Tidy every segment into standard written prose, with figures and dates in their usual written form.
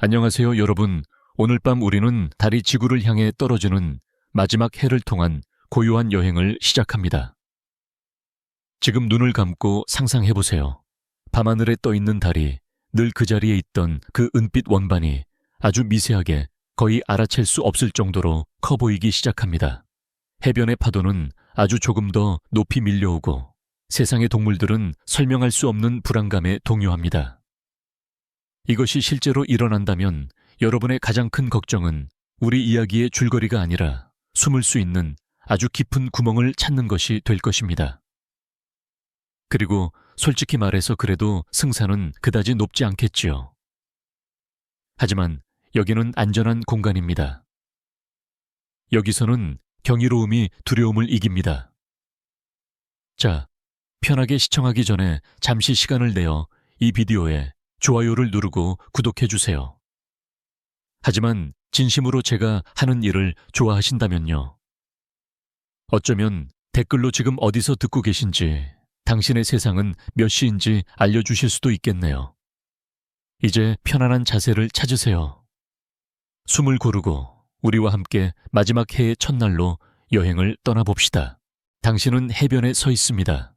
안녕하세요, 여러분. 오늘 밤 우리는 달이 지구를 향해 떨어지는 마지막 해를 통한 고요한 여행을 시작합니다. 지금 눈을 감고 상상해 보세요. 밤하늘에 떠 있는 달이 늘 그 자리에 있던 그 은빛 원반이 아주 미세하게 거의 알아챌 수 없을 정도로 커 보이기 시작합니다. 해변의 파도는 아주 조금 더 높이 밀려오고 세상의 동물들은 설명할 수 없는 불안감에 동요합니다. 이것이 실제로 일어난다면 여러분의 가장 큰 걱정은 우리 이야기의 줄거리가 아니라 숨을 수 있는 아주 깊은 구멍을 찾는 것이 될 것입니다. 그리고 솔직히 말해서 그래도 승산은 그다지 높지 않겠지요. 하지만 여기는 안전한 공간입니다. 여기서는 경이로움이 두려움을 이깁니다. 자, 편하게 시청하기 전에 잠시 시간을 내어 이 비디오에 좋아요를 누르고 구독해주세요. 하지만 진심으로 제가 하는 일을 좋아하신다면요. 어쩌면 댓글로 지금 어디서 듣고 계신지, 당신의 세상은 몇 시인지 알려주실 수도 있겠네요. 이제 편안한 자세를 찾으세요. 숨을 고르고 우리와 함께 마지막 해의 첫날로 여행을 떠나봅시다. 당신은 해변에 서 있습니다.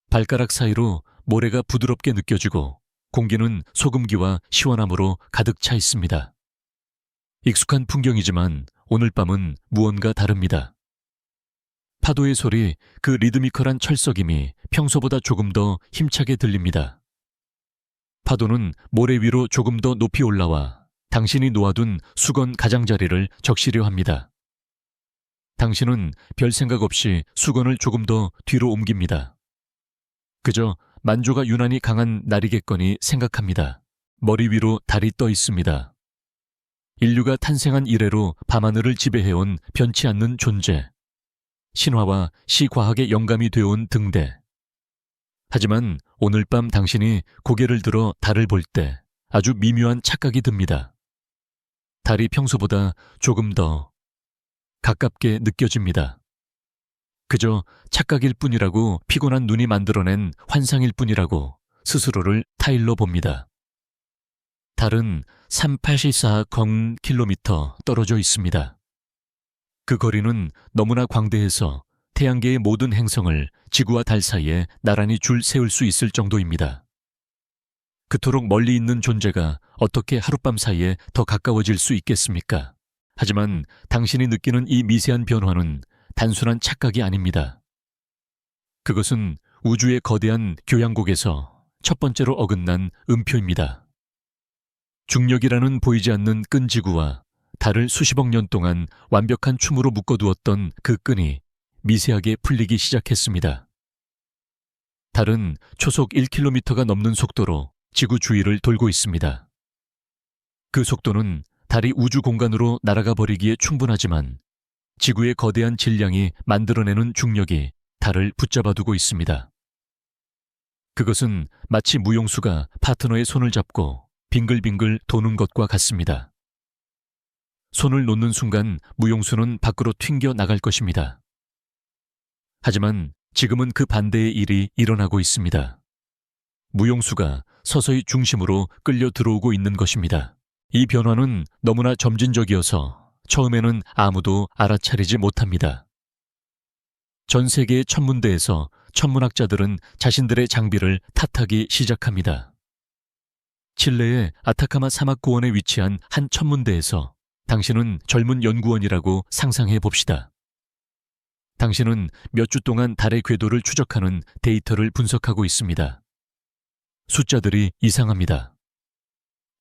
발가락 사이로 모래가 부드럽게 느껴지고 공기는 소금기와 시원함으로 가득 차 있습니다. 익숙한 풍경이지만 오늘 밤은 무언가 다릅니다. 파도의 소리, 그 리드미컬한 철썩임이 평소보다 조금 더 힘차게 들립니다. 파도는 모래 위로 조금 더 높이 올라와 당신이 놓아둔 수건 가장자리를 적시려 합니다. 당신은 별 생각 없이 수건을 조금 더 뒤로 옮깁니다. 그저 만조가 유난히 강한 날이겠거니 생각합니다. 머리 위로 달이 떠 있습니다. 인류가 탄생한 이래로 밤하늘을 지배해온 변치 않는 존재. 신화와 시과학의 영감이 되어온 등대. 하지만 오늘 밤 당신이 고개를 들어 달을 볼 때 아주 미묘한 착각이 듭니다. 달이 평소보다 조금 더 가깝게 느껴집니다. 그저 착각일 뿐이라고 피곤한 눈이 만들어낸 환상일 뿐이라고 스스로를 타일러 봅니다. 달은 3814킬로미터 떨어져 있습니다. 그 거리는 너무나 광대해서 태양계의 모든 행성을 지구와 달 사이에 나란히 줄 세울 수 있을 정도입니다. 그토록 멀리 있는 존재가 어떻게 하룻밤 사이에 더 가까워질 수 있겠습니까? 하지만 당신이 느끼는 이 미세한 변화는 단순한 착각이 아닙니다. 그것은 우주의 거대한 교향곡에서 첫 번째로 어긋난 음표입니다. 중력이라는 보이지 않는 끈 지구와 달을 수십억 년 동안 완벽한 춤으로 묶어두었던 그 끈이 미세하게 풀리기 시작했습니다. 달은 초속 1km가 넘는 속도로 지구 주위를 돌고 있습니다. 그 속도는 달이 우주 공간으로 날아가 버리기에 충분하지만 지구의 거대한 질량이 만들어내는 중력이 달을 붙잡아두고 있습니다. 그것은 마치 무용수가 파트너의 손을 잡고 빙글빙글 도는 것과 같습니다. 손을 놓는 순간 무용수는 밖으로 튕겨 나갈 것입니다. 하지만 지금은 그 반대의 일이 일어나고 있습니다. 무용수가 서서히 중심으로 끌려 들어오고 있는 것입니다. 이 변화는 너무나 점진적이어서 처음에는 아무도 알아차리지 못합니다. 전 세계의 천문대에서 천문학자들은 자신들의 장비를 탓하기 시작합니다. 칠레의 아타카마 사막 고원에 위치한 한 천문대에서 당신은 젊은 연구원이라고 상상해 봅시다. 당신은 몇 주 동안 달의 궤도를 추적하는 데이터를 분석하고 있습니다. 숫자들이 이상합니다.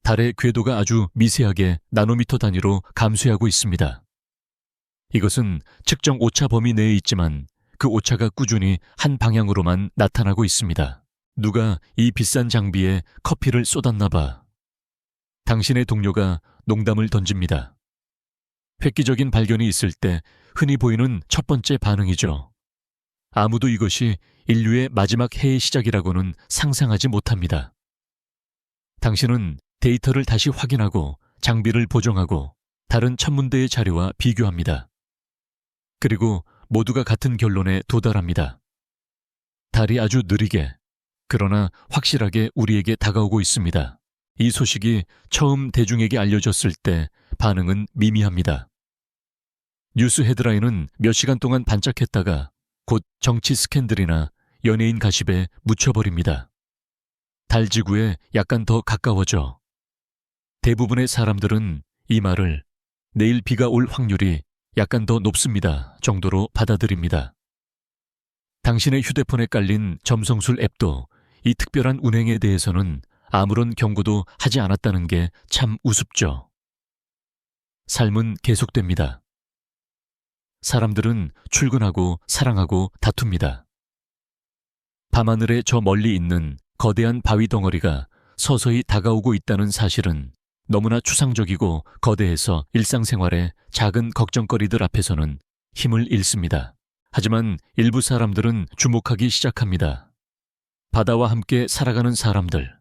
달의 궤도가 아주 미세하게 나노미터 단위로 감소하고 있습니다. 이것은 측정 오차 범위 내에 있지만 그 오차가 꾸준히 한 방향으로만 나타나고 있습니다. 누가 이 비싼 장비에 커피를 쏟았나 봐. 당신의 동료가 농담을 던집니다. 획기적인 발견이 있을 때 흔히 보이는 첫 번째 반응이죠. 아무도 이것이 인류의 마지막 해의 시작이라고는 상상하지 못합니다. 당신은 데이터를 다시 확인하고 장비를 보정하고 다른 천문대의 자료와 비교합니다. 그리고 모두가 같은 결론에 도달합니다. 달이 아주 느리게, 그러나 확실하게 우리에게 다가오고 있습니다. 이 소식이 처음 대중에게 알려졌을 때 반응은 미미합니다. 뉴스 헤드라인은 몇 시간 동안 반짝했다가 곧 정치 스캔들이나 연예인 가십에 묻혀버립니다. 달지구에 약간 더 가까워져 대부분의 사람들은 이 말을 내일 비가 올 확률이 약간 더 높습니다 정도로 받아들입니다. 당신의 휴대폰에 깔린 점성술 앱도 이 특별한 운행에 대해서는 아무런 경고도 하지 않았다는 게 참 우습죠. 삶은 계속됩니다. 사람들은 출근하고 사랑하고 다툽니다. 밤하늘에 저 멀리 있는 거대한 바위 덩어리가 서서히 다가오고 있다는 사실은 너무나 추상적이고 거대해서 일상생활의 작은 걱정거리들 앞에서는 힘을 잃습니다. 하지만 일부 사람들은 주목하기 시작합니다. 바다와 함께 살아가는 사람들.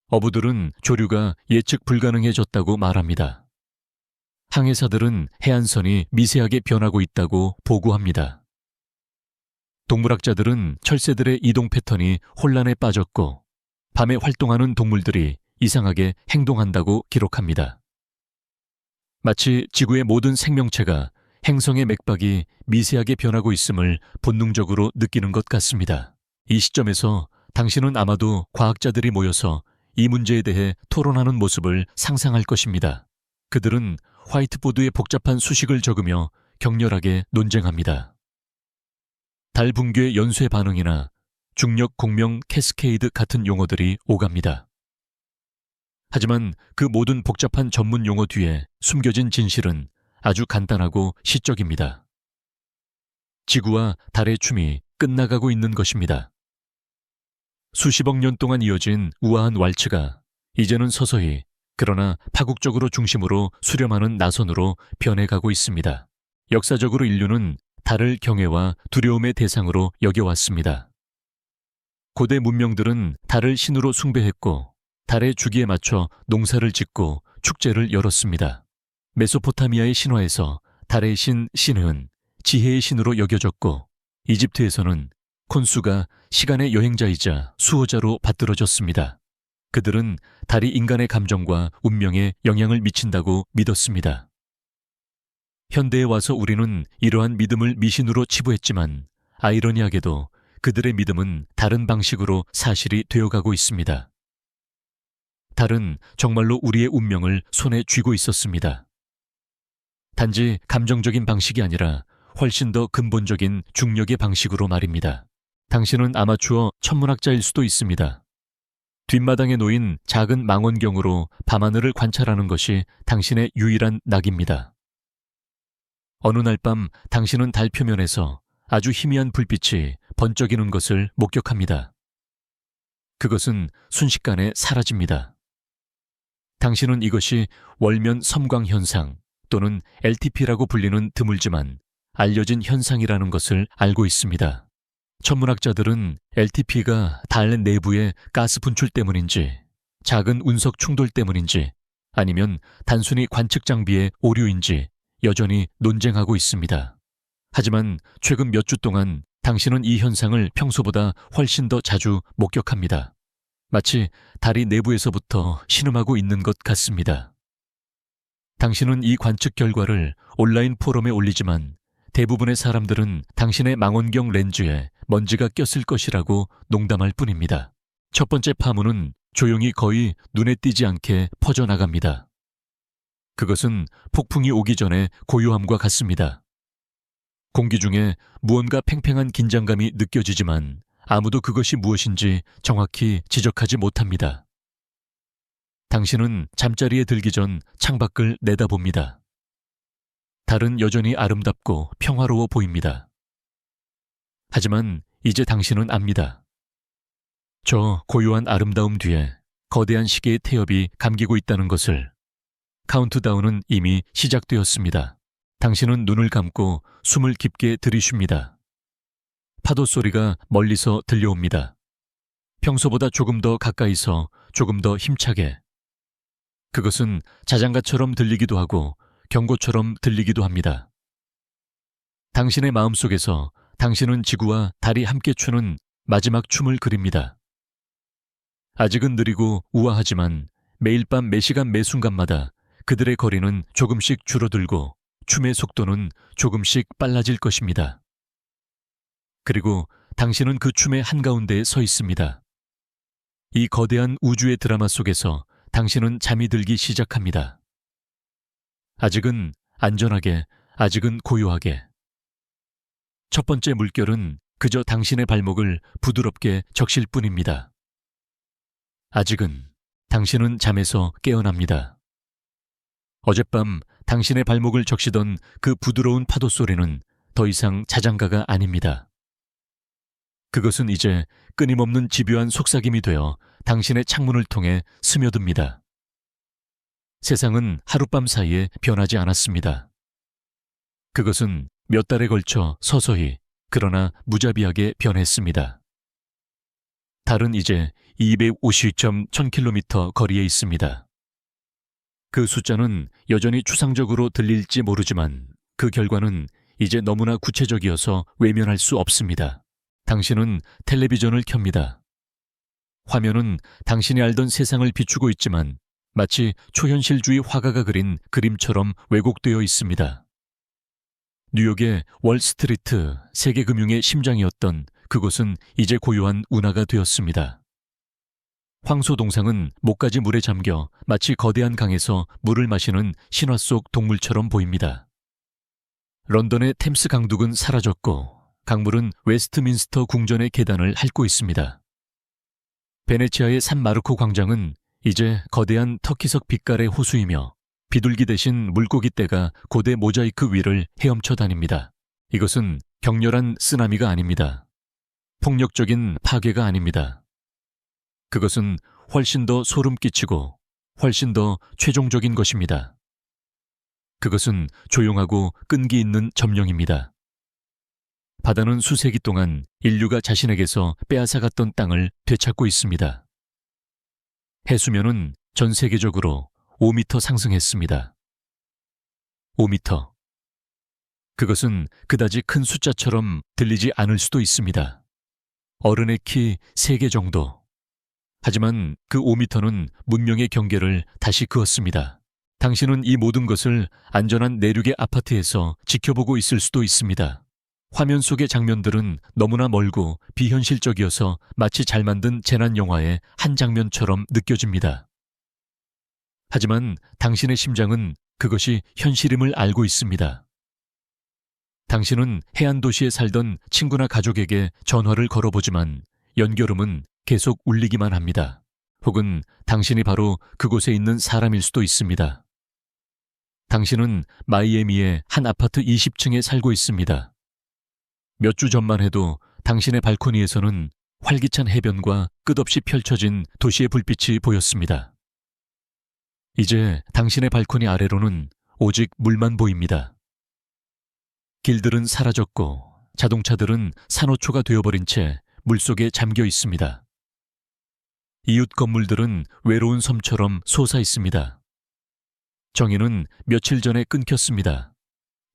어부들은 조류가 예측 불가능해졌다고 말합니다. 항해사들은 해안선이 미세하게 변하고 있다고 보고합니다. 동물학자들은 철새들의 이동 패턴이 혼란에 빠졌고 밤에 활동하는 동물들이 이상하게 행동한다고 기록합니다. 마치 지구의 모든 생명체가 행성의 맥박이 미세하게 변하고 있음을 본능적으로 느끼는 것 같습니다. 이 시점에서 당신은 아마도 과학자들이 모여서 이 문제에 대해 토론하는 모습을 상상할 것입니다. 그들은 화이트보드에 복잡한 수식을 적으며 격렬하게 논쟁합니다. 달 붕괴 연쇄 반응이나 중력 공명 캐스케이드 같은 용어들이 오갑니다. 하지만 그 모든 복잡한 전문 용어 뒤에 숨겨진 진실은 아주 간단하고 시적입니다. 지구와 달의 춤이 끝나가고 있는 것입니다. 수십억 년 동안 이어진 우아한 왈츠가 이제는 서서히 그러나 파국적으로 중심으로 수렴하는 나선으로 변해가고 있습니다. 역사적으로 인류는 달을 경외와 두려움의 대상으로 여겨왔습니다. 고대 문명들은 달을 신으로 숭배했고 달의 주기에 맞춰 농사를 짓고 축제를 열었습니다. 메소포타미아의 신화에서 달의 신 신은 지혜의 신으로 여겨졌고 이집트에서는 콘수가 시간의 여행자이자 수호자로 받들어졌습니다. 그들은 달이 인간의 감정과 운명에 영향을 미친다고 믿었습니다. 현대에 와서 우리는 이러한 믿음을 미신으로 치부했지만 아이러니하게도 그들의 믿음은 다른 방식으로 사실이 되어가고 있습니다. 달은 정말로 우리의 운명을 손에 쥐고 있었습니다. 단지 감정적인 방식이 아니라 훨씬 더 근본적인 중력의 방식으로 말입니다. 당신은 아마추어 천문학자일 수도 있습니다. 뒷마당에 놓인 작은 망원경으로 밤하늘을 관찰하는 것이 당신의 유일한 낙입니다. 어느 날 밤 당신은 달 표면에서 아주 희미한 불빛이 번쩍이는 것을 목격합니다. 그것은 순식간에 사라집니다. 당신은 이것이 월면 섬광 현상 또는 LTP라고 불리는 드물지만 알려진 현상이라는 것을 알고 있습니다. 천문학자들은 LTP가 달 내부의 가스 분출 때문인지 작은 운석 충돌 때문인지 아니면 단순히 관측 장비의 오류인지 여전히 논쟁하고 있습니다. 하지만 최근 몇 주 동안 당신은 이 현상을 평소보다 훨씬 더 자주 목격합니다. 마치 달이 내부에서부터 신음하고 있는 것 같습니다. 당신은 이 관측 결과를 온라인 포럼에 올리지만 대부분의 사람들은 당신의 망원경 렌즈에 먼지가 꼈을 것이라고 농담할 뿐입니다. 첫 번째 파문은 조용히 거의 눈에 띄지 않게 퍼져나갑니다. 그것은 폭풍이 오기 전에 고요함과 같습니다. 공기 중에 무언가 팽팽한 긴장감이 느껴지지만 아무도 그것이 무엇인지 정확히 지적하지 못합니다. 당신은 잠자리에 들기 전 창밖을 내다봅니다. 달은 여전히 아름답고 평화로워 보입니다. 하지만 이제 당신은 압니다. 저 고요한 아름다움 뒤에 거대한 시계의 태엽이 감기고 있다는 것을. 카운트다운은 이미 시작되었습니다. 당신은 눈을 감고 숨을 깊게 들이쉽니다. 파도 소리가 멀리서 들려옵니다. 평소보다 조금 더 가까이서 조금 더 힘차게. 그것은 자장가처럼 들리기도 하고 경고처럼 들리기도 합니다. 당신의 마음속에서 당신은 지구와 달이 함께 추는 마지막 춤을 그립니다. 아직은 느리고 우아하지만 매일 밤 매시간 매순간마다 그들의 거리는 조금씩 줄어들고 춤의 속도는 조금씩 빨라질 것입니다. 그리고 당신은 그 춤의 한가운데에 서 있습니다. 이 거대한 우주의 드라마 속에서 당신은 잠이 들기 시작합니다. 아직은 안전하게, 아직은 고요하게. 첫 번째 물결은 그저 당신의 발목을 부드럽게 적실 뿐입니다. 아직은 당신은 잠에서 깨어납니다. 어젯밤 당신의 발목을 적시던 그 부드러운 파도 소리는 더 이상 자장가가 아닙니다. 그것은 이제 끊임없는 집요한 속삭임이 되어 당신의 창문을 통해 스며듭니다. 세상은 하룻밤 사이에 변하지 않았습니다. 그것은 몇 달에 걸쳐 서서히 그러나 무자비하게 변했습니다. 달은 이제 250.1000km 거리에 있습니다. 그 숫자는 여전히 추상적으로 들릴지 모르지만 그 결과는 이제 너무나 구체적이어서 외면할 수 없습니다. 당신은 텔레비전을 켭니다. 화면은 당신이 알던 세상을 비추고 있지만 마치 초현실주의 화가가 그린 그림처럼 왜곡되어 있습니다. 뉴욕의 월스트리트 세계금융의 심장이었던 그곳은 이제 고요한 운하가 되었습니다. 황소동상은 목까지 물에 잠겨 마치 거대한 강에서 물을 마시는 신화 속 동물처럼 보입니다. 런던의 템스 강둑은 사라졌고 강물은 웨스트민스터 궁전의 계단을 핥고 있습니다. 베네치아의 산마르코 광장은 이제 거대한 터키석 빛깔의 호수이며 비둘기 대신 물고기 떼가 고대 모자이크 위를 헤엄쳐 다닙니다. 이것은 격렬한 쓰나미가 아닙니다. 폭력적인 파괴가 아닙니다. 그것은 훨씬 더 소름 끼치고 훨씬 더 최종적인 것입니다. 그것은 조용하고 끈기 있는 점령입니다. 바다는 수세기 동안 인류가 자신에게서 빼앗아갔던 땅을 되찾고 있습니다. 해수면은 전 세계적으로 5m 상승했습니다. 5m. 그것은 그다지 큰 숫자처럼 들리지 않을 수도 있습니다. 어른의 키 3개 정도. 하지만 그 5m는 문명의 경계를 다시 그었습니다. 당신은 이 모든 것을 안전한 내륙의 아파트에서 지켜보고 있을 수도 있습니다. 화면 속의 장면들은 너무나 멀고 비현실적이어서 마치 잘 만든 재난 영화의 한 장면처럼 느껴집니다. 하지만 당신의 심장은 그것이 현실임을 알고 있습니다. 당신은 해안 도시에 살던 친구나 가족에게 전화를 걸어보지만 연결음은 계속 울리기만 합니다. 혹은 당신이 바로 그곳에 있는 사람일 수도 있습니다. 당신은 마이애미의 한 아파트 20층에 살고 있습니다. 몇 주 전만 해도 당신의 발코니에서는 활기찬 해변과 끝없이 펼쳐진 도시의 불빛이 보였습니다. 이제 당신의 발코니 아래로는 오직 물만 보입니다. 길들은 사라졌고 자동차들은 산호초가 되어버린 채 물속에 잠겨 있습니다. 이웃 건물들은 외로운 섬처럼 솟아 있습니다. 정의는 며칠 전에 끊겼습니다.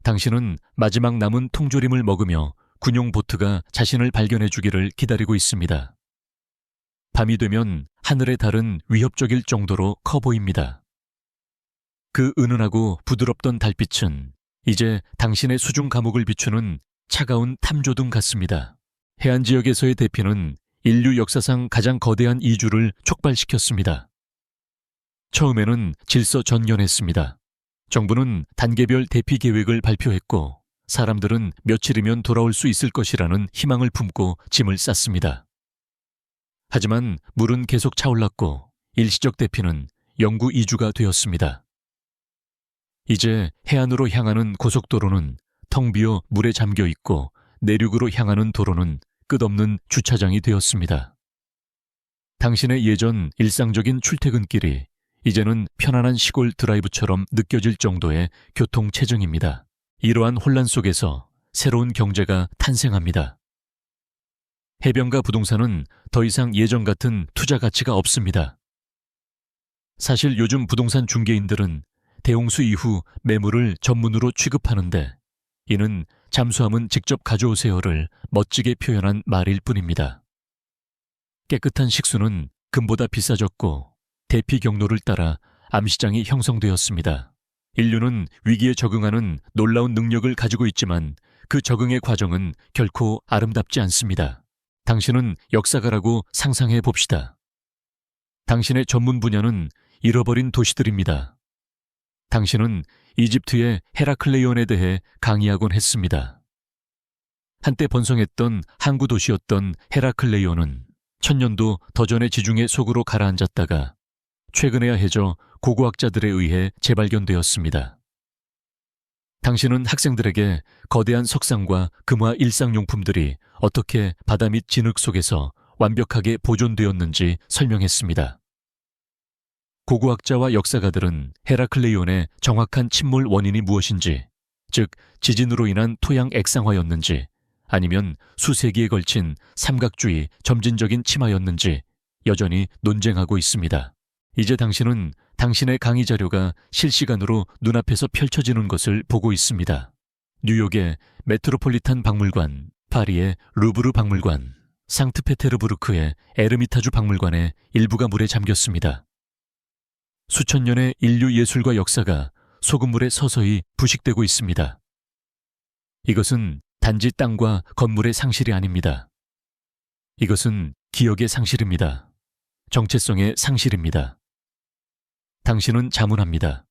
당신은 마지막 남은 통조림을 먹으며 군용 보트가 자신을 발견해 주기를 기다리고 있습니다. 밤이 되면 하늘의 달은 위협적일 정도로 커 보입니다. 그 은은하고 부드럽던 달빛은 이제 당신의 수중 감옥을 비추는 차가운 탐조등 같습니다. 해안 지역에서의 대피는 인류 역사상 가장 거대한 이주를 촉발시켰습니다. 처음에는 질서전연했습니다. 정부는 단계별 대피 계획을 발표했고 사람들은 며칠이면 돌아올 수 있을 것이라는 희망을 품고 짐을 쌌습니다. 하지만 물은 계속 차올랐고 일시적 대피는 영구 이주가 되었습니다. 이제 해안으로 향하는 고속도로는 텅 비어 물에 잠겨 있고 내륙으로 향하는 도로는 끝없는 주차장이 되었습니다. 당신의 예전 일상적인 출퇴근길이 이제는 편안한 시골 드라이브처럼 느껴질 정도의 교통체증입니다. 이러한 혼란 속에서 새로운 경제가 탄생합니다. 해변가 부동산은 더 이상 예전 같은 투자 가치가 없습니다. 사실 요즘 부동산 중개인들은 대홍수 이후 매물을 전문으로 취급하는데 이는 잠수함은 직접 가져오세요를 멋지게 표현한 말일 뿐입니다. 깨끗한 식수는 금보다 비싸졌고 대피 경로를 따라 암시장이 형성되었습니다. 인류는 위기에 적응하는 놀라운 능력을 가지고 있지만 그 적응의 과정은 결코 아름답지 않습니다. 당신은 역사가라고 상상해 봅시다. 당신의 전문 분야는 잃어버린 도시들입니다. 당신은 이집트의 헤라클레이온에 대해 강의하곤 했습니다. 한때 번성했던 항구 도시였던 헤라클레이온은 천년도 더 전의 지중해 속으로 가라앉았다가 최근에야 해저 고고학자들에 의해 재발견되었습니다. 당신은 학생들에게 거대한 석상과 금화 일상용품들이 어떻게 바다 및 진흙 속에서 완벽하게 보존되었는지 설명했습니다. 고고학자와 역사가들은 헤라클레이온의 정확한 침몰 원인이 무엇인지, 즉 지진으로 인한 토양 액상화였는지 아니면 수세기에 걸친 삼각주의 점진적인 침하였는지 여전히 논쟁하고 있습니다. 이제 당신은 당신의 강의 자료가 실시간으로 눈앞에서 펼쳐지는 것을 보고 있습니다. 뉴욕의 메트로폴리탄 박물관, 파리의 루브르 박물관, 상트페테르부르크의 에르미타주 박물관의 일부가 물에 잠겼습니다. 수천 년의 인류 예술과 역사가 소금물에 서서히 부식되고 있습니다. 이것은 단지 땅과 건물의 상실이 아닙니다. 이것은 기억의 상실입니다. 정체성의 상실입니다. 당신은 자문합니다.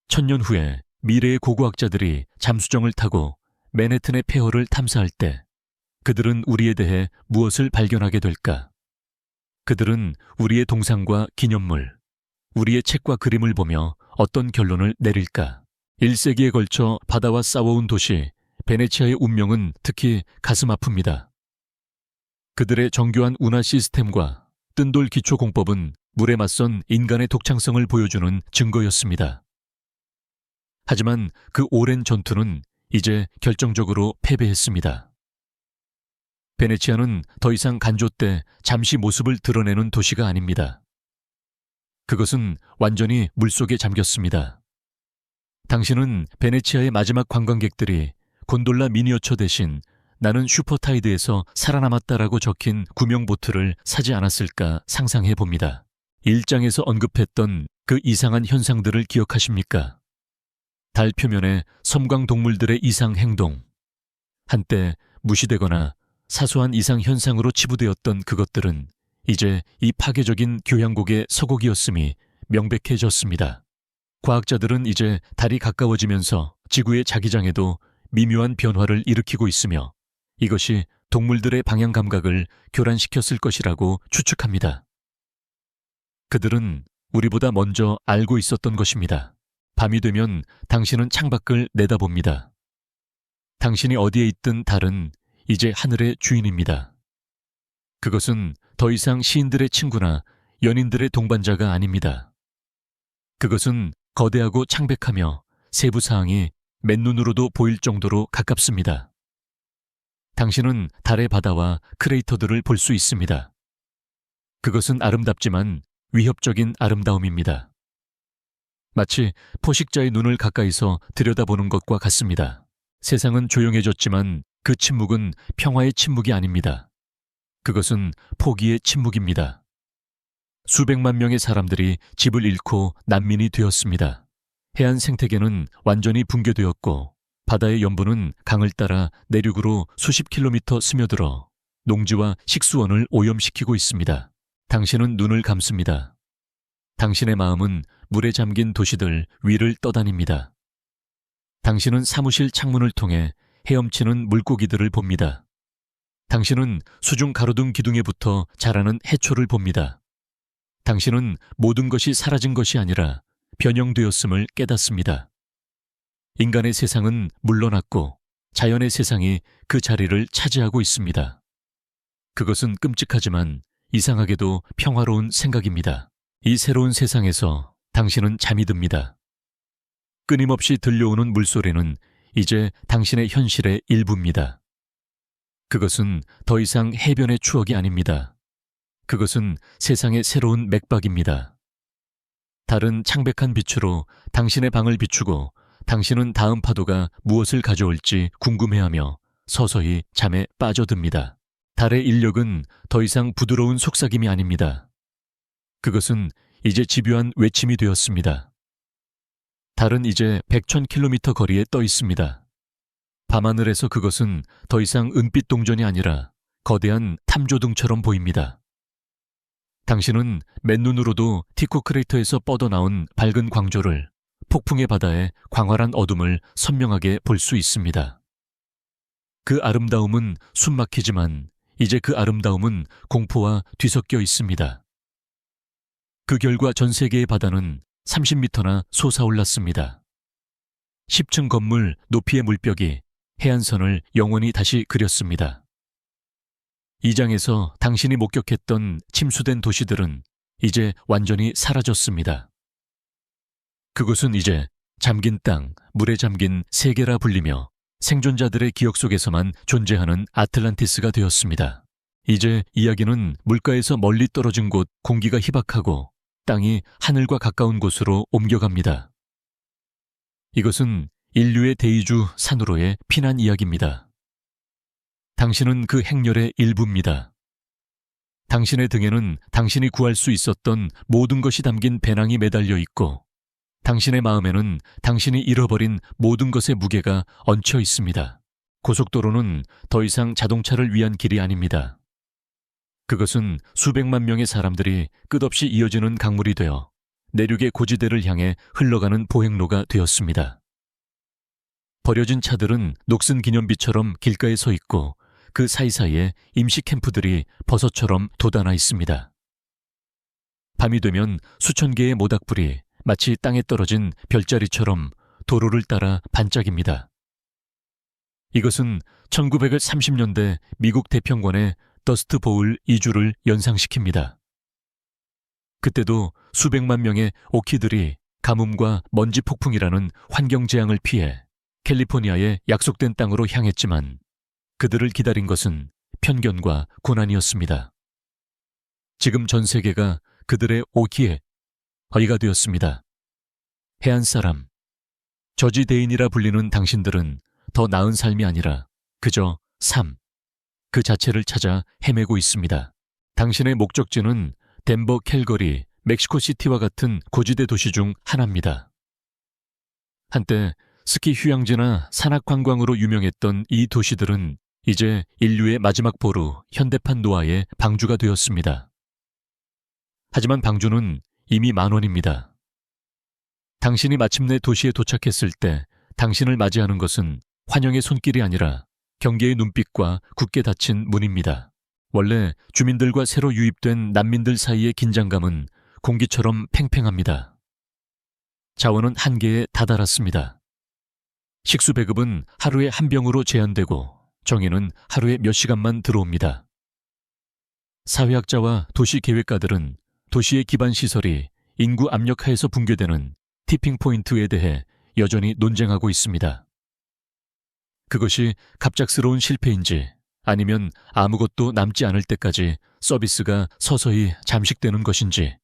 1000년 후에 미래의 고고학자들이 잠수정을 타고 맨해튼의 폐허를 탐사할 때 그들은 우리에 대해 무엇을 발견하게 될까? 그들은 우리의 동상과 기념물, 우리의 책과 그림을 보며 어떤 결론을 내릴까? 1세기에 걸쳐 바다와 싸워온 도시 베네치아의 운명은 특히 가슴 아픕니다. 그들의 정교한 운하 시스템과 뜬돌 기초공법은 물에 맞선 인간의 독창성을 보여주는 증거였습니다. 하지만 그 오랜 전투는 이제 결정적으로 패배했습니다. 베네치아는 더 이상 간조 때 잠시 모습을 드러내는 도시가 아닙니다. 그것은 완전히 물속에 잠겼습니다. 당신은 베네치아의 마지막 관광객들이 곤돌라 미니어처 대신 나는 슈퍼타이드에서 살아남았다라고 적힌 구명보트를 사지 않았을까 상상해 봅니다. 1장에서 언급했던 그 이상한 현상들을 기억하십니까? 달 표면의 섬광 동물들의 이상 행동. 한때 무시되거나 사소한 이상 현상으로 치부되었던 그것들은 이제 이 파괴적인 교향곡의 서곡이었음이 명백해졌습니다. 과학자들은 이제 달이 가까워지면서 지구의 자기장에도 미묘한 변화를 일으키고 있으며 이것이 동물들의 방향 감각을 교란시켰을 것이라고 추측합니다. 그들은 우리보다 먼저 알고 있었던 것입니다. 밤이 되면 당신은 창밖을 내다봅니다. 당신이 어디에 있든 달은 이제 하늘의 주인입니다. 그것은 더 이상 시인들의 친구나 연인들의 동반자가 아닙니다. 그것은 거대하고 창백하며 세부 사항이 맨눈으로도 보일 정도로 가깝습니다. 당신은 달의 바다와 크레이터들을 볼 수 있습니다. 그것은 아름답지만 위협적인 아름다움입니다. 마치 포식자의 눈을 가까이서 들여다보는 것과 같습니다. 세상은 조용해졌지만 그 침묵은 평화의 침묵이 아닙니다. 그것은 포기의 침묵입니다. 수백만 명의 사람들이 집을 잃고 난민이 되었습니다. 해안 생태계는 완전히 붕괴되었고 바다의 염분은 강을 따라 내륙으로 수십 킬로미터 스며들어 농지와 식수원을 오염시키고 있습니다. 당신은 눈을 감습니다. 당신의 마음은 물에 잠긴 도시들 위를 떠다닙니다. 당신은 사무실 창문을 통해 헤엄치는 물고기들을 봅니다. 당신은 수중 가로등 기둥에 붙어 자라는 해초를 봅니다. 당신은 모든 것이 사라진 것이 아니라 변형되었음을 깨닫습니다. 인간의 세상은 물러났고 자연의 세상이 그 자리를 차지하고 있습니다. 그것은 끔찍하지만 이상하게도 평화로운 생각입니다. 이 새로운 세상에서 당신은 잠이 듭니다. 끊임없이 들려오는 물소리는 이제 당신의 현실의 일부입니다. 그것은 더 이상 해변의 추억이 아닙니다. 그것은 세상의 새로운 맥박입니다. 달은 창백한 빛으로 당신의 방을 비추고 당신은 다음 파도가 무엇을 가져올지 궁금해하며 서서히 잠에 빠져듭니다. 달의 인력은 더 이상 부드러운 속삭임이 아닙니다. 그것은 이제 집요한 외침이 되었습니다. 달은 이제 100,000km 거리에 떠 있습니다. 밤하늘에서 그것은 더 이상 은빛 동전이 아니라 거대한 탐조등처럼 보입니다. 당신은 맨눈으로도 티코 크레이터에서 뻗어나온 밝은 광조를, 폭풍의 바다의 광활한 어둠을 선명하게 볼 수 있습니다. 그 아름다움은 숨막히지만 이제 그 아름다움은 공포와 뒤섞여 있습니다. 그 결과 전 세계의 바다는 30m나 솟아올랐습니다. 10층 건물 높이의 물벽이 해안선을 영원히 다시 그렸습니다. 이 장에서 당신이 목격했던 침수된 도시들은 이제 완전히 사라졌습니다. 그곳은 이제 잠긴 땅, 물에 잠긴 세계라 불리며 생존자들의 기억 속에서만 존재하는 아틀란티스가 되었습니다. 이제 이야기는 물가에서 멀리 떨어진 곳 공기가 희박하고 땅이 하늘과 가까운 곳으로 옮겨갑니다. 이것은 인류의 대이주 산으로의 피난 이야기입니다. 당신은 그 행렬의 일부입니다. 당신의 등에는 당신이 구할 수 있었던 모든 것이 담긴 배낭이 매달려 있고 당신의 마음에는 당신이 잃어버린 모든 것의 무게가 얹혀 있습니다. 고속도로는 더 이상 자동차를 위한 길이 아닙니다. 그것은 수백만 명의 사람들이 끝없이 이어지는 강물이 되어 내륙의 고지대를 향해 흘러가는 보행로가 되었습니다. 버려진 차들은 녹슨 기념비처럼 길가에 서 있고 그 사이사이에 임시 캠프들이 버섯처럼 돋아나 있습니다. 밤이 되면 수천 개의 모닥불이 마치 땅에 떨어진 별자리처럼 도로를 따라 반짝입니다. 이것은 1930년대 미국 태평권의 더스트 보울 2주를 연상시킵니다. 그때도 수백만 명의 오키들이 가뭄과 먼지 폭풍이라는 환경재앙을 피해 캘리포니아의 약속된 땅으로 향했지만 그들을 기다린 것은 편견과 고난이었습니다. 지금 전 세계가 그들의 오키의 어이가 되었습니다. 해안 사람, 저지대인이라 불리는 당신들은 더 나은 삶이 아니라 그저 삶, 그 자체를 찾아 헤매고 있습니다. 당신의 목적지는 덴버, 캘거리, 멕시코시티와 같은 고지대 도시 중 하나입니다. 한때 스키 휴양지나 산악관광으로 유명했던 이 도시들은 이제 인류의 마지막 보루 현대판 노아의 방주가 되었습니다. 하지만 방주는 이미 만원입니다. 당신이 마침내 도시에 도착했을 때 당신을 맞이하는 것은 환영의 손길이 아니라 경계의 눈빛과 굳게 닫힌 문입니다. 원래 주민들과 새로 유입된 난민들 사이의 긴장감은 공기처럼 팽팽합니다. 자원은 한계에 다다랐습니다. 식수 배급은 하루에 한 병으로 제한되고 정의는 하루에 몇 시간만 들어옵니다. 사회학자와 도시계획가들은 도시의 기반 시설이 인구 압력하에서 붕괴되는 티핑 포인트에 대해 여전히 논쟁하고 있습니다. 그것이 갑작스러운 실패인지 아니면 아무것도 남지 않을 때까지 서비스가 서서히 잠식되는 것인지.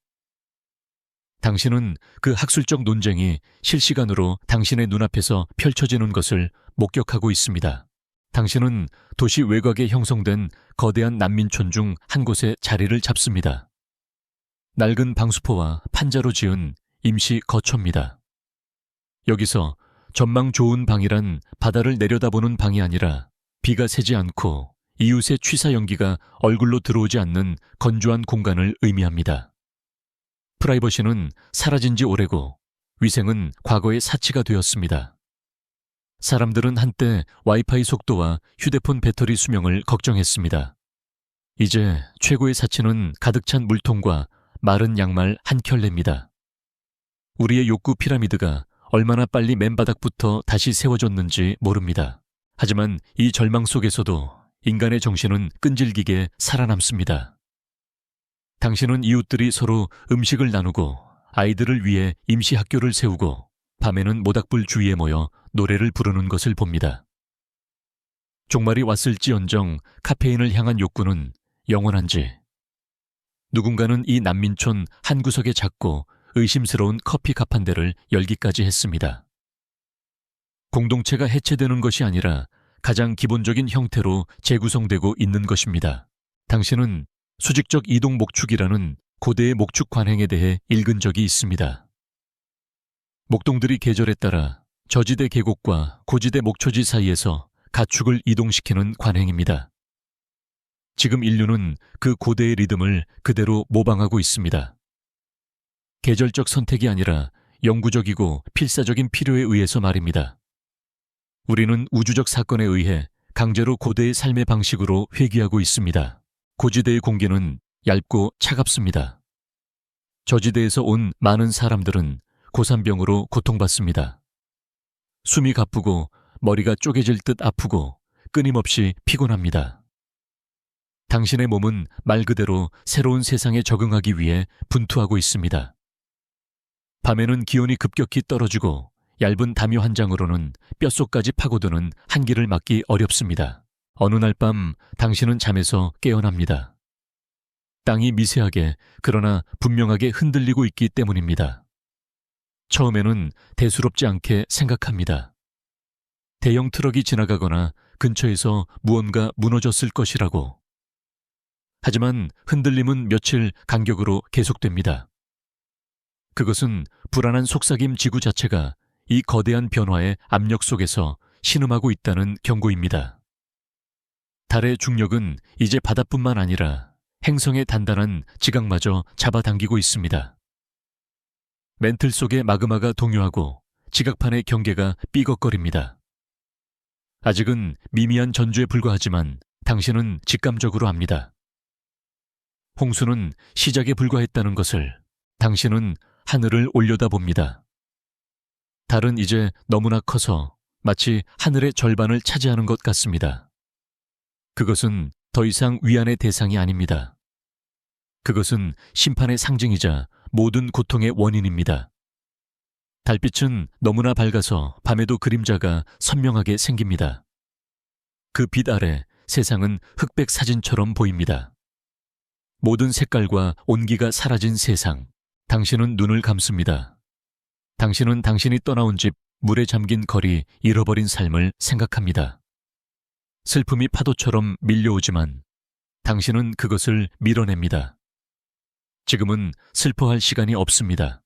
당신은 그 학술적 논쟁이 실시간으로 당신의 눈앞에서 펼쳐지는 것을 목격하고 있습니다. 당신은 도시 외곽에 형성된 거대한 난민촌 중 한 곳에 자리를 잡습니다. 낡은 방수포와 판자로 지은 임시 거처입니다. 여기서 전망 좋은 방이란 바다를 내려다보는 방이 아니라 비가 새지 않고 이웃의 취사 연기가 얼굴로 들어오지 않는 건조한 공간을 의미합니다. 프라이버시는 사라진 지 오래고 위생은 과거의 사치가 되었습니다. 사람들은 한때 와이파이 속도와 휴대폰 배터리 수명을 걱정했습니다. 이제 최고의 사치는 가득 찬 물통과 마른 양말 한 켤레입니다. 우리의 욕구 피라미드가 얼마나 빨리 맨바닥부터 다시 세워졌는지 모릅니다. 하지만 이 절망 속에서도 인간의 정신은 끈질기게 살아남습니다. 당신은 이웃들이 서로 음식을 나누고 아이들을 위해 임시 학교를 세우고 밤에는 모닥불 주위에 모여 노래를 부르는 것을 봅니다. 종말이 왔을지언정 카페인을 향한 욕구는 영원한지. 누군가는 이 난민촌 한 구석에 작고 의심스러운 커피 갑 한 대를 열기까지 했습니다. 공동체가 해체되는 것이 아니라 가장 기본적인 형태로 재구성되고 있는 것입니다. 당신은 수직적 이동 목축이라는 고대의 목축 관행에 대해 읽은 적이 있습니다. 목동들이 계절에 따라 저지대 계곡과 고지대 목초지 사이에서 가축을 이동시키는 관행입니다. 지금 인류는 그 고대의 리듬을 그대로 모방하고 있습니다. 계절적 선택이 아니라 영구적이고 필사적인 필요에 의해서 말입니다. 우리는 우주적 사건에 의해 강제로 고대의 삶의 방식으로 회귀하고 있습니다. 고지대의 공기는 얇고 차갑습니다. 저지대에서 온 많은 사람들은 고산병으로 고통받습니다. 숨이 가쁘고 머리가 쪼개질 듯 아프고 끊임없이 피곤합니다. 당신의 몸은 말 그대로 새로운 세상에 적응하기 위해 분투하고 있습니다. 밤에는 기온이 급격히 떨어지고 얇은 담요 한 장으로는 뼛속까지 파고드는 한기를 막기 어렵습니다. 어느 날 밤 당신은 잠에서 깨어납니다. 땅이 미세하게 그러나 분명하게 흔들리고 있기 때문입니다. 처음에는 대수롭지 않게 생각합니다. 대형 트럭이 지나가거나 근처에서 무언가 무너졌을 것이라고. 하지만 흔들림은 며칠 간격으로 계속됩니다. 그것은 불안한 속삭임 지구 자체가 이 거대한 변화의 압력 속에서 신음하고 있다는 경고입니다. 달의 중력은 이제 바다뿐만 아니라 행성의 단단한 지각마저 잡아당기고 있습니다. 멘틀 속에 마그마가 동요하고 지각판의 경계가 삐걱거립니다. 아직은 미미한 전주에 불과하지만 당신은 직감적으로 압니다. 홍수는 시작에 불과했다는 것을 당신은 하늘을 올려다봅니다. 달은 이제 너무나 커서 마치 하늘의 절반을 차지하는 것 같습니다. 그것은 더 이상 위안의 대상이 아닙니다. 그것은 심판의 상징이자 모든 고통의 원인입니다. 달빛은 너무나 밝아서 밤에도 그림자가 선명하게 생깁니다. 그 빛 아래 세상은 흑백 사진처럼 보입니다. 모든 색깔과 온기가 사라진 세상. 당신은 눈을 감습니다. 당신은 당신이 떠나온 집, 물에 잠긴 거리, 잃어버린 삶을 생각합니다. 슬픔이 파도처럼 밀려오지만 당신은 그것을 밀어냅니다. 지금은 슬퍼할 시간이 없습니다.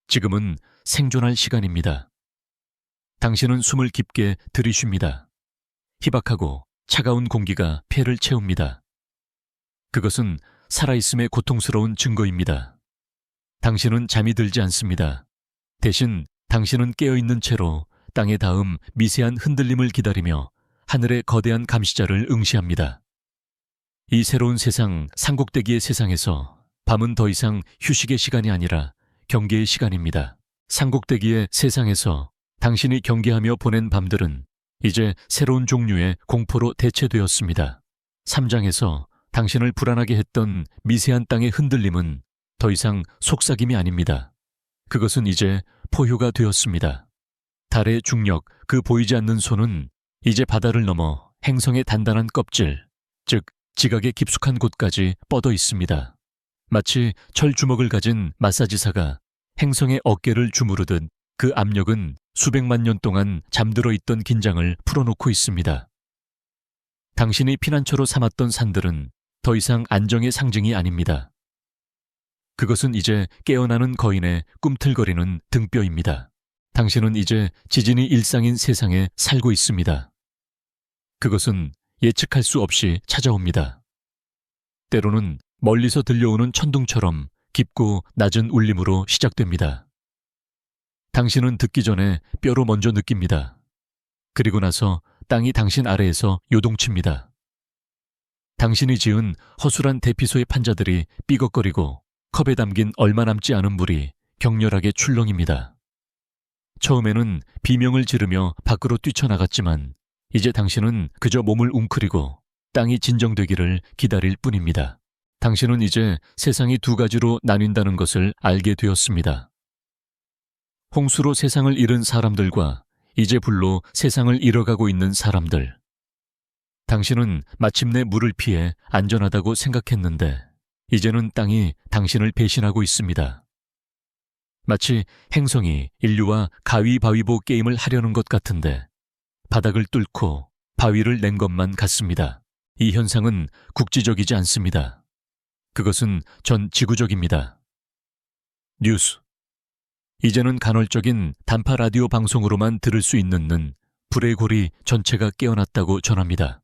지금은 생존할 시간입니다. 당신은 숨을 깊게 들이쉽니다. 희박하고 차가운 공기가 폐를 채웁니다. 그것은 살아있음의 고통스러운 증거입니다. 당신은 잠이 들지 않습니다. 대신 당신은 깨어있는 채로 땅에 닿음 미세한 흔들림을 기다리며 하늘의 거대한 감시자를 응시합니다. 이 새로운 세상, 산꼭대기의 세상에서 밤은 더 이상 휴식의 시간이 아니라 경계의 시간입니다. 산꼭대기의 세상에서 당신이 경계하며 보낸 밤들은 이제 새로운 종류의 공포로 대체되었습니다. 3장에서 당신을 불안하게 했던 미세한 땅의 흔들림은 더 이상 속삭임이 아닙니다. 그것은 이제 포효가 되었습니다. 달의 중력, 그 보이지 않는 손은 이제 바다를 넘어 행성의 단단한 껍질, 즉 지각의 깊숙한 곳까지 뻗어 있습니다. 마치 철주먹을 가진 마사지사가 행성의 어깨를 주무르듯 그 압력은 수백만 년 동안 잠들어 있던 긴장을 풀어놓고 있습니다. 당신이 피난처로 삼았던 산들은 더 이상 안정의 상징이 아닙니다. 그것은 이제 깨어나는 거인의 꿈틀거리는 등뼈입니다. 당신은 이제 지진이 일상인 세상에 살고 있습니다. 그것은 예측할 수 없이 찾아옵니다. 때로는 멀리서 들려오는 천둥처럼 깊고 낮은 울림으로 시작됩니다. 당신은 듣기 전에 뼈로 먼저 느낍니다. 그리고 나서 땅이 당신 아래에서 요동칩니다. 당신이 지은 허술한 대피소의 판자들이 삐걱거리고 컵에 담긴 얼마 남지 않은 물이 격렬하게 출렁입니다. 처음에는 비명을 지르며 밖으로 뛰쳐나갔지만 이제 당신은 그저 몸을 웅크리고 땅이 진정되기를 기다릴 뿐입니다. 당신은 이제 세상이 두 가지로 나뉜다는 것을 알게 되었습니다. 홍수로 세상을 잃은 사람들과 이제 불로 세상을 잃어가고 있는 사람들. 당신은 마침내 물을 피해 안전하다고 생각했는데 이제는 땅이 당신을 배신하고 있습니다. 마치 행성이 인류와 가위바위보 게임을 하려는 것 같은데 바닥을 뚫고 바위를 낸 것만 같습니다. 이 현상은 국지적이지 않습니다. 그것은 전 지구적입니다. 뉴스. 이제는 간헐적인 단파 라디오 방송으로만 들을 수 있는 불의 고리 전체가 깨어났다고 전합니다.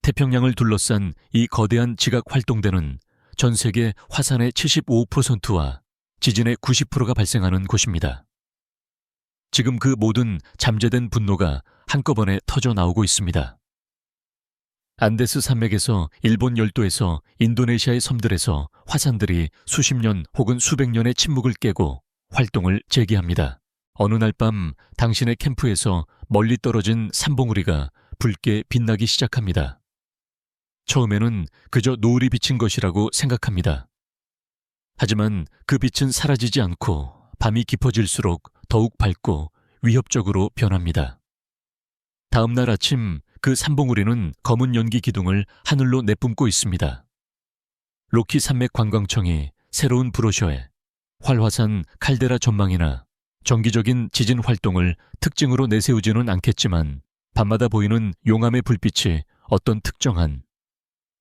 태평양을 둘러싼 이 거대한 지각 활동대는 전 세계 화산의 75%와 지진의 90%가 발생하는 곳입니다. 지금 그 모든 잠재된 분노가 한꺼번에 터져 나오고 있습니다. 안데스 산맥에서 일본 열도에서 인도네시아의 섬들에서 화산들이 수십 년 혹은 수백 년의 침묵을 깨고 활동을 재개합니다. 어느 날 밤 당신의 캠프에서 멀리 떨어진 산봉우리가 붉게 빛나기 시작합니다. 처음에는 그저 노을이 비친 것이라고 생각합니다. 하지만 그 빛은 사라지지 않고 밤이 깊어질수록 더욱 밝고 위협적으로 변합니다. 다음 날 아침 그 산봉우리는 검은 연기 기둥을 하늘로 내뿜고 있습니다. 로키 산맥 관광청이 새로운 브로셔에 활화산 칼데라 전망이나 정기적인 지진 활동을 특징으로 내세우지는 않겠지만 밤마다 보이는 용암의 불빛이 어떤 특정한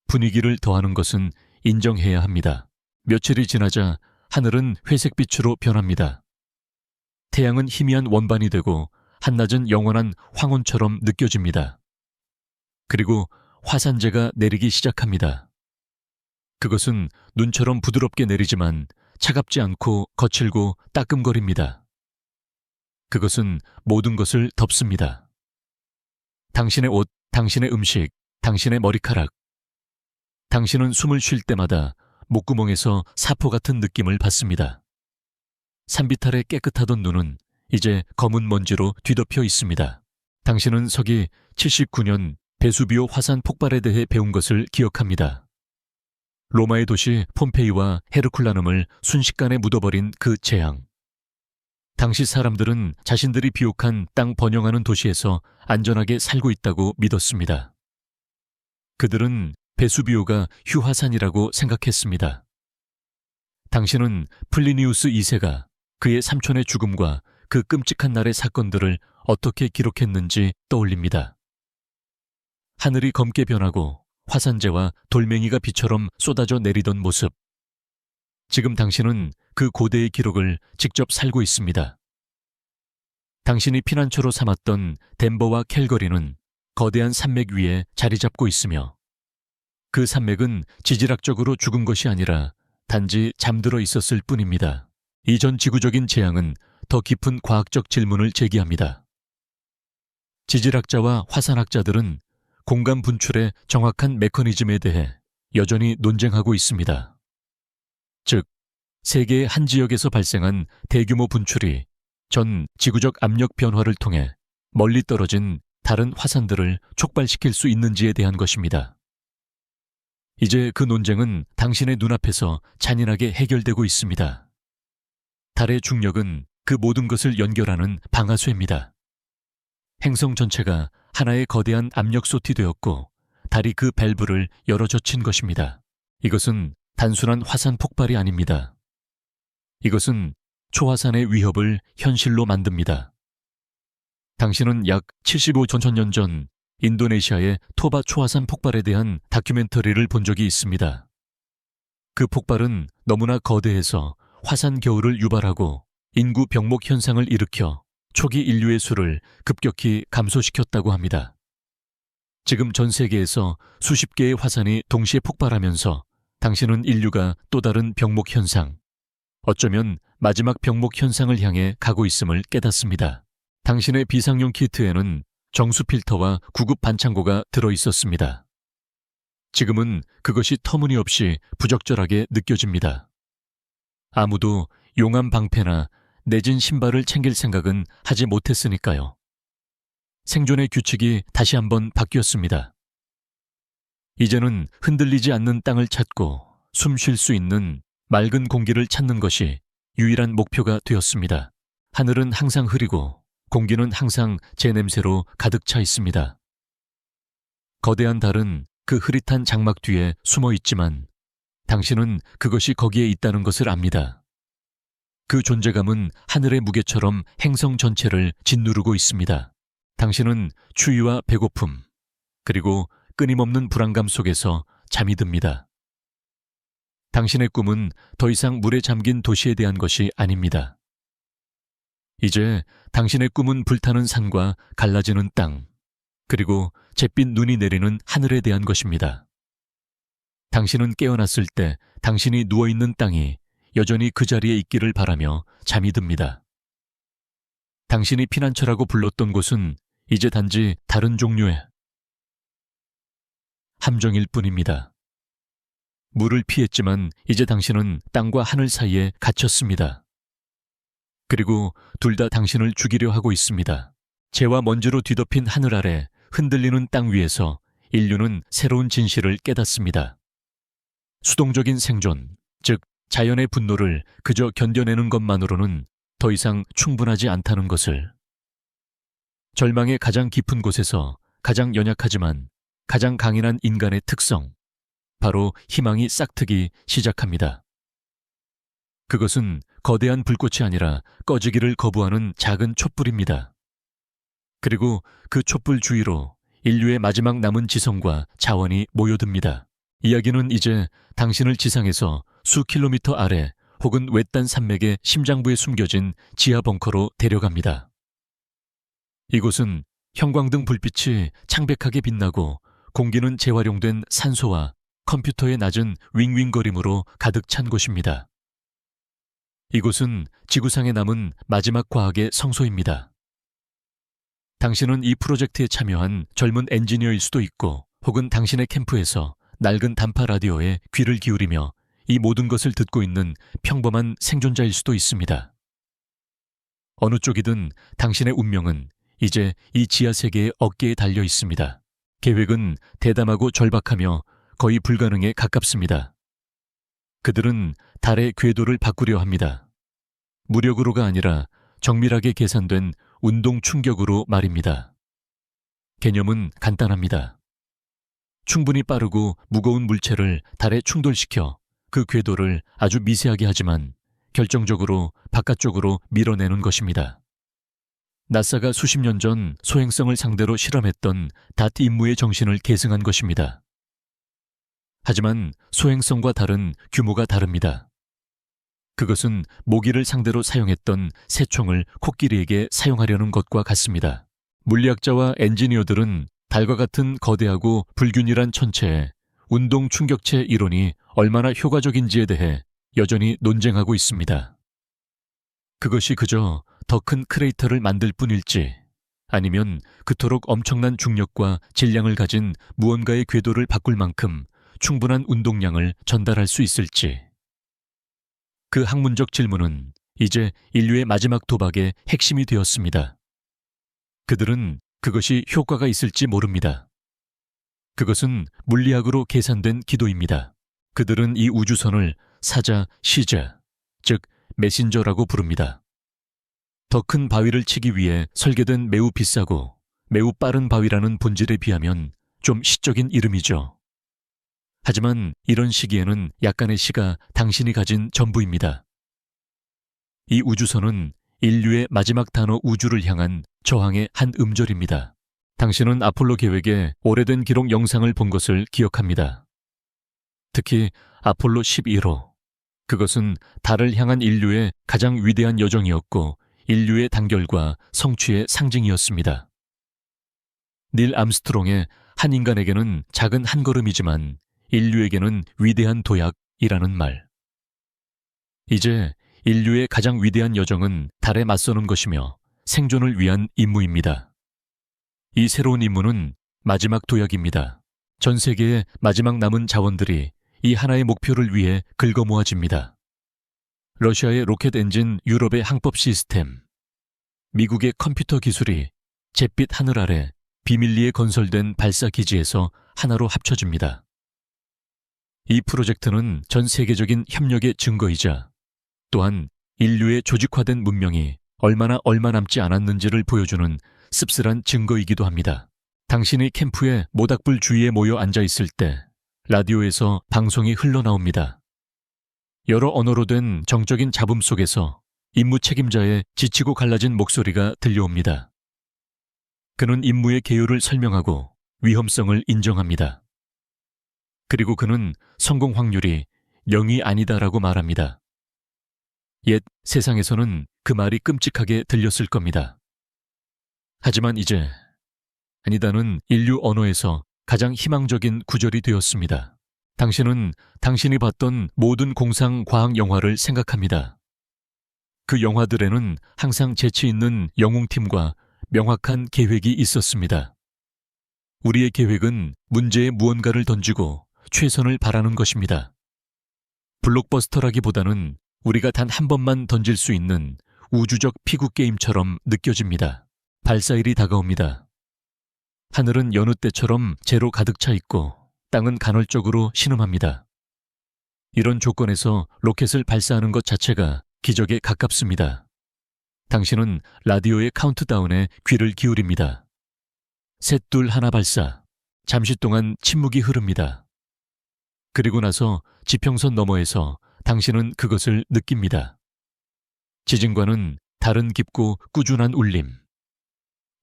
분위기를 더하는 것은 인정해야 합니다. 며칠이 지나자 하늘은 회색빛으로 변합니다. 태양은 희미한 원반이 되고 한낮은 영원한 황혼처럼 느껴집니다. 그리고 화산재가 내리기 시작합니다. 그것은 눈처럼 부드럽게 내리지만 차갑지 않고 거칠고 따끔거립니다. 그것은 모든 것을 덮습니다. 당신의 옷, 당신의 음식, 당신의 머리카락. 당신은 숨을 쉴 때마다 목구멍에서 사포 같은 느낌을 받습니다. 산비탈의 깨끗하던 눈은 이제 검은 먼지로 뒤덮여 있습니다. 당신은 서기 79년 베수비오 화산 폭발에 대해 배운 것을 기억합니다. 로마의 도시 폼페이와 헤르쿨라눔을 순식간에 묻어버린 그 재앙. 당시 사람들은 자신들이 비옥한 땅 번영하는 도시에서 안전하게 살고 있다고 믿었습니다. 그들은 베수비오가 휴화산이라고 생각했습니다. 당신은 플리니우스 2세가 그의 삼촌의 죽음과 그 끔찍한 날의 사건들을 어떻게 기록했는지 떠올립니다. 하늘이 검게 변하고 화산재와 돌멩이가 비처럼 쏟아져 내리던 모습. 지금 당신은 그 고대의 기록을 직접 살고 있습니다. 당신이 피난처로 삼았던 덴버와 캘거리는 거대한 산맥 위에 자리 잡고 있으며 그 산맥은 지질학적으로 죽은 것이 아니라 단지 잠들어 있었을 뿐입니다. 이전 지구적인 재앙은 더 깊은 과학적 질문을 제기합니다. 지질학자와 화산학자들은 공간 분출의 정확한 메커니즘에 대해 여전히 논쟁하고 있습니다. 즉, 세계의 한 지역에서 발생한 대규모 분출이 전 지구적 압력 변화를 통해 멀리 떨어진 다른 화산들을 촉발시킬 수 있는지에 대한 것입니다. 이제 그 논쟁은 당신의 눈앞에서 잔인하게 해결되고 있습니다. 달의 중력은 그 모든 것을 연결하는 방아쇠입니다. 행성 전체가 하나의 거대한 압력솥이 되었고 달이 그 밸브를 열어젖힌 것입니다. 이것은 단순한 화산 폭발이 아닙니다. 이것은 초화산의 위협을 현실로 만듭니다. 당신은 약 75천 년 전 인도네시아의 토바 초화산 폭발에 대한 다큐멘터리를 본 적이 있습니다. 그 폭발은 너무나 거대해서 화산 겨울을 유발하고 인구 병목 현상을 일으켜 초기 인류의 수를 급격히 감소시켰다고 합니다. 지금 전 세계에서 수십 개의 화산이 동시에 폭발하면서 당신은 인류가 또 다른 병목 현상, 어쩌면 마지막 병목 현상을 향해 가고 있음을 깨닫습니다. 당신의 비상용 키트에는 정수 필터와 구급 반창고가 들어있었습니다. 지금은 그것이 터무니없이 부적절하게 느껴집니다. 아무도 용암 방패나 내진 신발을 챙길 생각은 하지 못했으니까요. 생존의 규칙이 다시 한번 바뀌었습니다. 이제는 흔들리지 않는 땅을 찾고 숨 쉴 수 있는 맑은 공기를 찾는 것이 유일한 목표가 되었습니다. 하늘은 항상 흐리고 공기는 항상 제 냄새로 가득 차 있습니다. 거대한 달은 그 흐릿한 장막 뒤에 숨어 있지만 당신은 그것이 거기에 있다는 것을 압니다. 그 존재감은 하늘의 무게처럼 행성 전체를 짓누르고 있습니다. 당신은 추위와 배고픔, 그리고 끊임없는 불안감 속에서 잠이 듭니다. 당신의 꿈은 더 이상 물에 잠긴 도시에 대한 것이 아닙니다. 이제 당신의 꿈은 불타는 산과 갈라지는 땅, 그리고 잿빛 눈이 내리는 하늘에 대한 것입니다. 당신은 깨어났을 때 당신이 누워있는 땅이 여전히 그 자리에 있기를 바라며 잠이 듭니다. 당신이 피난처라고 불렀던 곳은 이제 단지 다른 종류의 함정일 뿐입니다. 물을 피했지만 이제 당신은 땅과 하늘 사이에 갇혔습니다. 그리고 둘 다 당신을 죽이려 하고 있습니다. 재와 먼지로 뒤덮인 하늘 아래 흔들리는 땅 위에서 인류는 새로운 진실을 깨닫습니다. 수동적인 생존, 즉 자연의 분노를 그저 견뎌내는 것만으로는 더 이상 충분하지 않다는 것을. 절망의 가장 깊은 곳에서 가장 연약하지만 가장 강인한 인간의 특성, 바로 희망이 싹트기 시작합니다. 그것은 거대한 불꽃이 아니라 꺼지기를 거부하는 작은 촛불입니다. 그리고 그 촛불 주위로 인류의 마지막 남은 지성과 자원이 모여듭니다. 이야기는 이제 당신을 지상에서 수 킬로미터 아래 혹은 외딴 산맥의 심장부에 숨겨진 지하 벙커로 데려갑니다. 이곳은 형광등 불빛이 창백하게 빛나고 공기는 재활용된 산소와 컴퓨터의 낮은 윙윙거림으로 가득 찬 곳입니다. 이곳은 지구상에 남은 마지막 과학의 성소입니다. 당신은 이 프로젝트에 참여한 젊은 엔지니어일 수도 있고 혹은 당신의 캠프에서 낡은 단파 라디오에 귀를 기울이며 이 모든 것을 듣고 있는 평범한 생존자일 수도 있습니다. 어느 쪽이든 당신의 운명은 이제 이 지하세계의 어깨에 달려 있습니다. 계획은 대담하고 절박하며 거의 불가능에 가깝습니다. 그들은 달의 궤도를 바꾸려 합니다. 무력으로가 아니라 정밀하게 계산된 운동 충격으로 말입니다. 개념은 간단합니다. 충분히 빠르고 무거운 물체를 달에 충돌시켜 그 궤도를 아주 미세하게 하지만 결정적으로 바깥쪽으로 밀어내는 것입니다. 나사가 수십 년 전 소행성을 상대로 실험했던 닷 임무의 정신을 계승한 것입니다. 하지만 소행성과 달은 규모가 다릅니다. 그것은 모기를 상대로 사용했던 새총을 코끼리에게 사용하려는 것과 같습니다. 물리학자와 엔지니어들은 달과 같은 거대하고 불균일한 천체에 운동 충격체 이론이 얼마나 효과적인지에 대해 여전히 논쟁하고 있습니다. 그것이 그저 더 큰 크레이터를 만들 뿐일지 아니면 그토록 엄청난 중력과 질량을 가진 무언가의 궤도를 바꿀 만큼 충분한 운동량을 전달할 수 있을지. 그 학문적 질문은 이제 인류의 마지막 도박의 핵심이 되었습니다. 그들은 그것이 효과가 있을지 모릅니다. 그것은 물리학으로 계산된 기도입니다. 그들은 이 우주선을 사자 시자, 즉 메신저라고 부릅니다. 더 큰 바위를 치기 위해 설계된 매우 비싸고 매우 빠른 바위라는 본질에 비하면 좀 시적인 이름이죠. 하지만 이런 시기에는 약간의 시가 당신이 가진 전부입니다. 이 우주선은 인류의 마지막 단어 우주를 향한 저항의 한 음절입니다. 당신은 아폴로 계획의 오래된 기록 영상을 본 것을 기억합니다. 특히 아폴로 11호. 그것은 달을 향한 인류의 가장 위대한 여정이었고 인류의 단결과 성취의 상징이었습니다. 닐 암스트롱의 한 인간에게는 작은 한 걸음이지만 인류에게는 위대한 도약이라는 말. 이제 인류의 가장 위대한 여정은 달에 맞서는 것이며 생존을 위한 임무입니다. 이 새로운 임무는 마지막 도약입니다. 전 세계의 마지막 남은 자원들이 이 하나의 목표를 위해 긁어 모아집니다. 러시아의 로켓 엔진, 유럽의 항법 시스템, 미국의 컴퓨터 기술이 잿빛 하늘 아래 비밀리에 건설된 발사 기지에서 하나로 합쳐집니다. 이 프로젝트는 전 세계적인 협력의 증거이자 또한 인류의 조직화된 문명이 얼마 남지 않았는지를 보여주는 씁쓸한 증거이기도 합니다. 당신이 캠프의 모닥불 주위에 모여 앉아 있을 때 라디오에서 방송이 흘러나옵니다. 여러 언어로 된 정적인 잡음 속에서 임무 책임자의 지치고 갈라진 목소리가 들려옵니다. 그는 임무의 개요를 설명하고 위험성을 인정합니다. 그리고 그는 성공 확률이 영이 아니다라고 말합니다. 옛 세상에서는 그 말이 끔찍하게 들렸을 겁니다. 하지만 이제 아니다는 인류 언어에서 가장 희망적인 구절이 되었습니다. 당신은 당신이 봤던 모든 공상 과학 영화를 생각합니다. 그 영화들에는 항상 재치 있는 영웅팀과 명확한 계획이 있었습니다. 우리의 계획은 문제에 무언가를 던지고 최선을 바라는 것입니다. 블록버스터라기보다는 우리가 단 한 번만 던질 수 있는 우주적 피구 게임처럼 느껴집니다. 발사일이 다가옵니다. 하늘은 여느 때처럼 재로 가득 차 있고 땅은 간헐적으로 신음합니다. 이런 조건에서 로켓을 발사하는 것 자체가 기적에 가깝습니다. 당신은 라디오의 카운트다운에 귀를 기울입니다. 셋, 둘, 하나 발사. 잠시 동안 침묵이 흐릅니다. 그리고 나서 지평선 너머에서 당신은 그것을 느낍니다. 지진과는 다른 깊고 꾸준한 울림.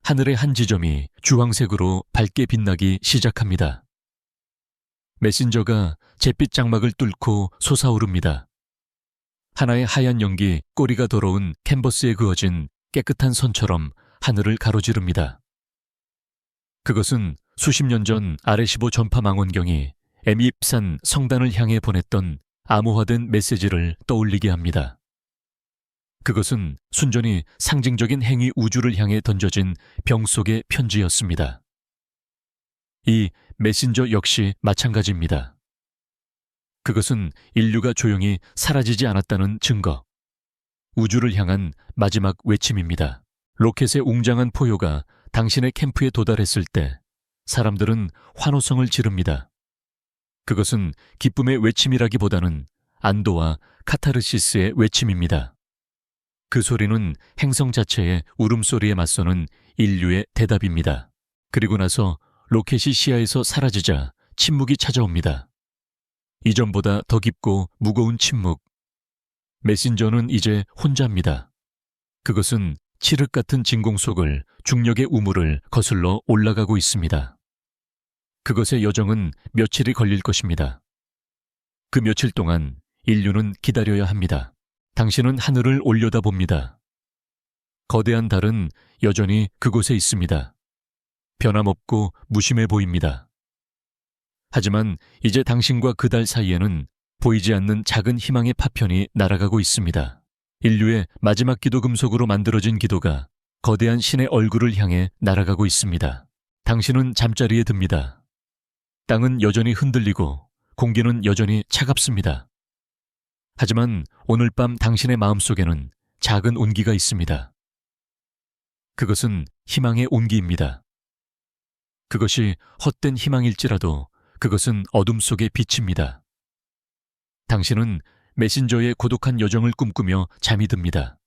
하늘의 한 지점이 주황색으로 밝게 빛나기 시작합니다. 메신저가 잿빛 장막을 뚫고 솟아오릅니다. 하나의 하얀 연기, 꼬리가 더러운 캔버스에 그어진 깨끗한 선처럼 하늘을 가로지릅니다. 그것은 수십 년 전 아레시보 전파 망원경이 에미입산 성단을 향해 보냈던 암호화된 메시지를 떠올리게 합니다. 그것은 순전히 상징적인 행위 우주를 향해 던져진 병 속의 편지였습니다. 이 메신저 역시 마찬가지입니다. 그것은 인류가 조용히 사라지지 않았다는 증거. 우주를 향한 마지막 외침입니다. 로켓의 웅장한 포효가 당신의 캠프에 도달했을 때 사람들은 환호성을 지릅니다. 그것은 기쁨의 외침이라기보다는 안도와 카타르시스의 외침입니다. 그 소리는 행성 자체의 울음소리에 맞서는 인류의 대답입니다. 그리고 나서 로켓이 시야에서 사라지자 침묵이 찾아옵니다. 이전보다 더 깊고 무거운 침묵. 메신저는 이제 혼자입니다. 그것은 칠흑 같은 진공 속을 중력의 우물을 거슬러 올라가고 있습니다. 그것의 여정은 며칠이 걸릴 것입니다. 그 며칠 동안 인류는 기다려야 합니다. 당신은 하늘을 올려다봅니다. 거대한 달은 여전히 그곳에 있습니다. 변함없고 무심해 보입니다. 하지만 이제 당신과 그 달 사이에는 보이지 않는 작은 희망의 파편이 날아가고 있습니다. 인류의 마지막 기도 금속으로 만들어진 기도가 거대한 신의 얼굴을 향해 날아가고 있습니다. 당신은 잠자리에 듭니다. 땅은 여전히 흔들리고 공기는 여전히 차갑습니다. 하지만 오늘 밤 당신의 마음속에는 작은 온기가 있습니다. 그것은 희망의 온기입니다. 그것이 헛된 희망일지라도 그것은 어둠 속의 빛입니다. 당신은 메신저의 고독한 여정을 꿈꾸며 잠이 듭니다.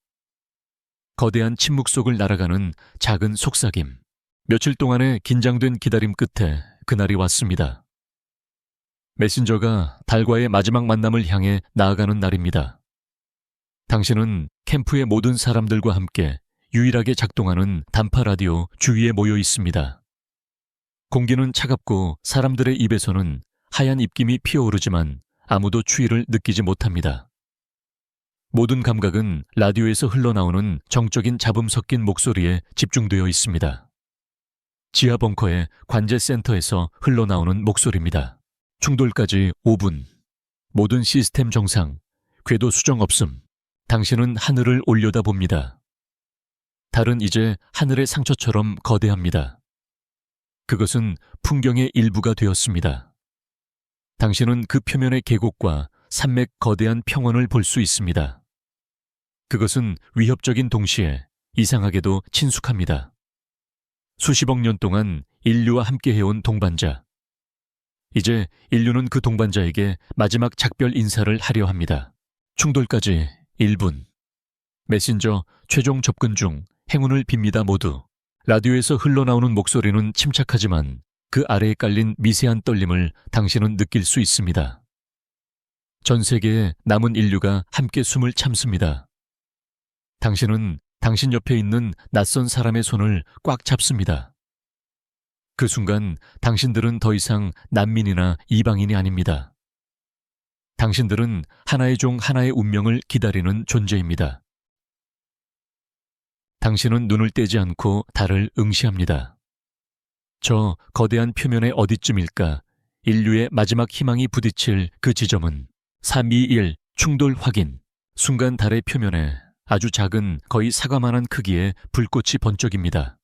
거대한 침묵 속을 날아가는 작은 속삭임. 며칠 동안의 긴장된 기다림 끝에 그날이 왔습니다. 메신저가 달과의 마지막 만남을 향해 나아가는 날입니다. 당신은 캠프의 모든 사람들과 함께 유일하게 작동하는 단파 라디오 주위에 모여 있습니다. 공기는 차갑고 사람들의 입에서는 하얀 입김이 피어오르지만 아무도 추위를 느끼지 못합니다. 모든 감각은 라디오에서 흘러나오는 정적인 잡음 섞인 목소리에 집중되어 있습니다. 지하 벙커의 관제 센터에서 흘러나오는 목소리입니다. 충돌까지 5분. 모든 시스템 정상. 궤도 수정 없음. 당신은 하늘을 올려다봅니다. 달은 이제 하늘의 상처처럼 거대합니다. 그것은 풍경의 일부가 되었습니다. 당신은 그 표면의 계곡과 산맥 거대한 평원을 볼 수 있습니다. 그것은 위협적인 동시에 이상하게도 친숙합니다. 수십억 년 동안 인류와 함께 해온 동반자. 이제 인류는 그 동반자에게 마지막 작별 인사를 하려 합니다. 충돌까지 1분. 메신저 최종 접근 중 행운을 빕니다 모두. 라디오에서 흘러나오는 목소리는 침착하지만 그 아래에 깔린 미세한 떨림을 당신은 느낄 수 있습니다. 전 세계의 남은 인류가 함께 숨을 참습니다. 당신은 당신 옆에 있는 낯선 사람의 손을 꽉 잡습니다. 그 순간 당신들은 더 이상 난민이나 이방인이 아닙니다. 당신들은 하나의 종 하나의 운명을 기다리는 존재입니다. 당신은 눈을 떼지 않고 달을 응시합니다. 저 거대한 표면의 어디쯤일까 인류의 마지막 희망이 부딪힐 그 지점은 321 충돌 확인. 순간 달의 표면에 아주 작은 거의 사과만한 크기의 불꽃이 번쩍입니다.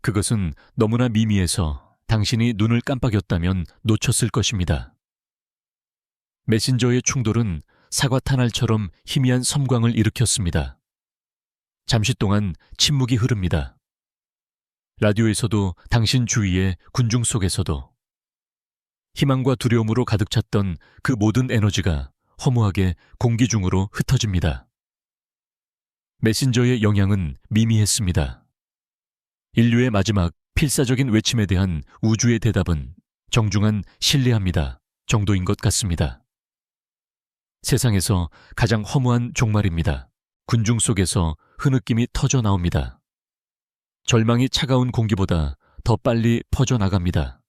그것은 너무나 미미해서 당신이 눈을 깜빡였다면 놓쳤을 것입니다. 메신저의 충돌은 사과 탄알처럼 희미한 섬광을 일으켰습니다. 잠시 동안 침묵이 흐릅니다. 라디오에서도 당신 주위의 군중 속에서도 희망과 두려움으로 가득 찼던 그 모든 에너지가 허무하게 공기 중으로 흩어집니다. 메신저의 영향은 미미했습니다. 인류의 마지막 필사적인 외침에 대한 우주의 대답은 정중한 신뢰합니다 정도인 것 같습니다. 세상에서 가장 허무한 종말입니다. 군중 속에서 흐느낌이 터져 나옵니다. 절망이 차가운 공기보다 더 빨리 퍼져나갑니다.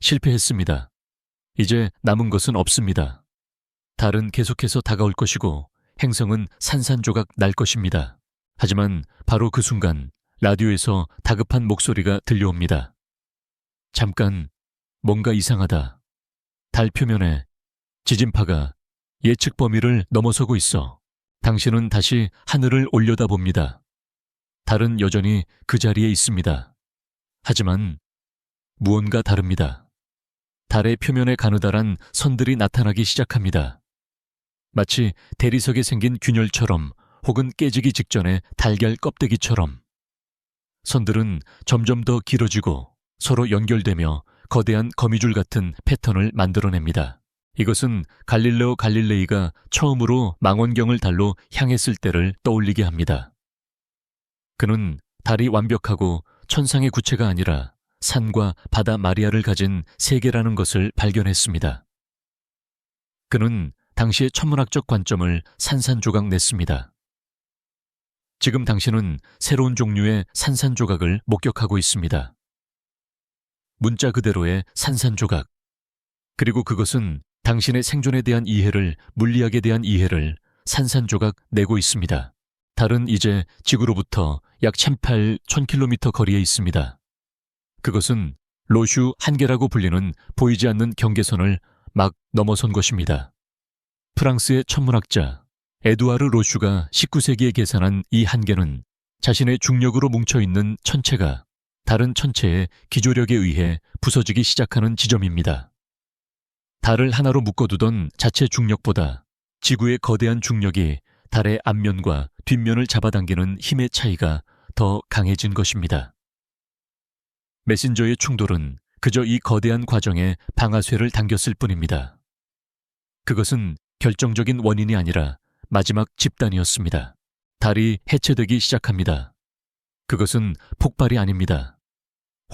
실패했습니다. 이제 남은 것은 없습니다. 달은 계속해서 다가올 것이고 행성은 산산조각 날 것입니다. 하지만 바로 그 순간 라디오에서 다급한 목소리가 들려옵니다. 잠깐, 뭔가 이상하다. 달 표면에 지진파가 예측 범위를 넘어서고 있어. 당신은 다시 하늘을 올려다봅니다. 달은 여전히 그 자리에 있습니다. 하지만 무언가 다릅니다. 달의 표면에 가느다란 선들이 나타나기 시작합니다. 마치 대리석에 생긴 균열처럼 혹은 깨지기 직전의 달걀 껍데기처럼. 선들은 점점 더 길어지고 서로 연결되며 거대한 거미줄 같은 패턴을 만들어냅니다. 이것은 갈릴레오 갈릴레이가 처음으로 망원경을 달로 향했을 때를 떠올리게 합니다. 그는 달이 완벽하고 천상의 구체가 아니라 산과 바다 마리아를 가진 세계라는 것을 발견했습니다. 그는 당시의 천문학적 관점을 산산조각 냈습니다. 지금 당신은 새로운 종류의 산산조각을 목격하고 있습니다. 문자 그대로의 산산조각. 그리고 그것은 당신의 생존에 대한 이해를, 물리학에 대한 이해를 산산조각 내고 있습니다. 달은 이제 지구로부터 약 1008km 거리에 있습니다. 그것은 로슈 한계라고 불리는 보이지 않는 경계선을 막 넘어선 것입니다. 프랑스의 천문학자 에두아르 로슈가 19세기에 계산한 이 한계는 자신의 중력으로 뭉쳐있는 천체가 다른 천체의 기조력에 의해 부서지기 시작하는 지점입니다. 달을 하나로 묶어두던 자체 중력보다 지구의 거대한 중력이 달의 앞면과 뒷면을 잡아당기는 힘의 차이가 더 강해진 것입니다. 메신저의 충돌은 그저 이 거대한 과정에 방아쇠를 당겼을 뿐입니다. 그것은 결정적인 원인이 아니라 마지막 집단이었습니다. 달이 해체되기 시작합니다. 그것은 폭발이 아닙니다.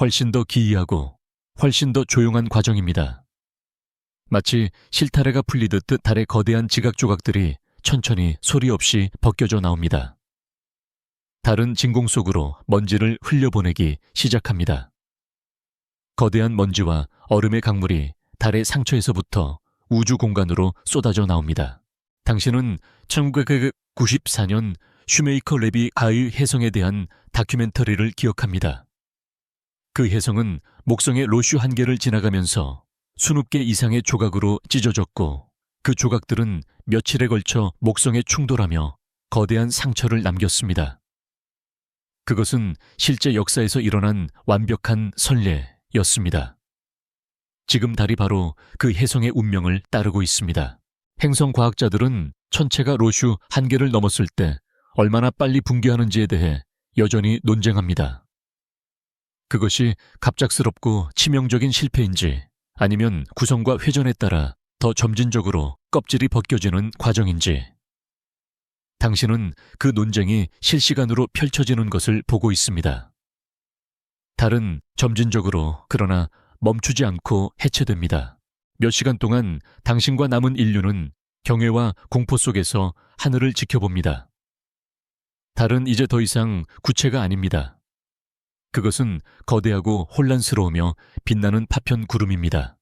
훨씬 더 기이하고 훨씬 더 조용한 과정입니다. 마치 실타래가 풀리듯 달의 거대한 지각 조각들이 천천히 소리 없이 벗겨져 나옵니다. 달은 진공 속으로 먼지를 흘려보내기 시작합니다. 거대한 먼지와 얼음의 강물이 달의 상처에서부터 우주 공간으로 쏟아져 나옵니다. 당신은 1994년 슈메이커 레비 가의 혜성에 대한 다큐멘터리를 기억합니다. 그 혜성은 목성의 로슈 한계를 지나가면서 수십 개 이상의 조각으로 찢어졌고 그 조각들은 며칠에 걸쳐 목성에 충돌하며 거대한 상처를 남겼습니다. 그것은 실제 역사에서 일어난 완벽한 선례였습니다. 지금 달이 바로 그 혜성의 운명을 따르고 있습니다. 행성 과학자들은 천체가 로슈 한계를 넘었을 때 얼마나 빨리 붕괴하는지에 대해 여전히 논쟁합니다. 그것이 갑작스럽고 치명적인 실패인지 아니면 구성과 회전에 따라 더 점진적으로 껍질이 벗겨지는 과정인지. 당신은 그 논쟁이 실시간으로 펼쳐지는 것을 보고 있습니다. 달은 점진적으로 그러나 멈추지 않고 해체됩니다. 몇 시간 동안 당신과 남은 인류는 경외와 공포 속에서 하늘을 지켜봅니다. 달은 이제 더 이상 구체가 아닙니다. 그것은 거대하고 혼란스러우며 빛나는 파편 구름입니다.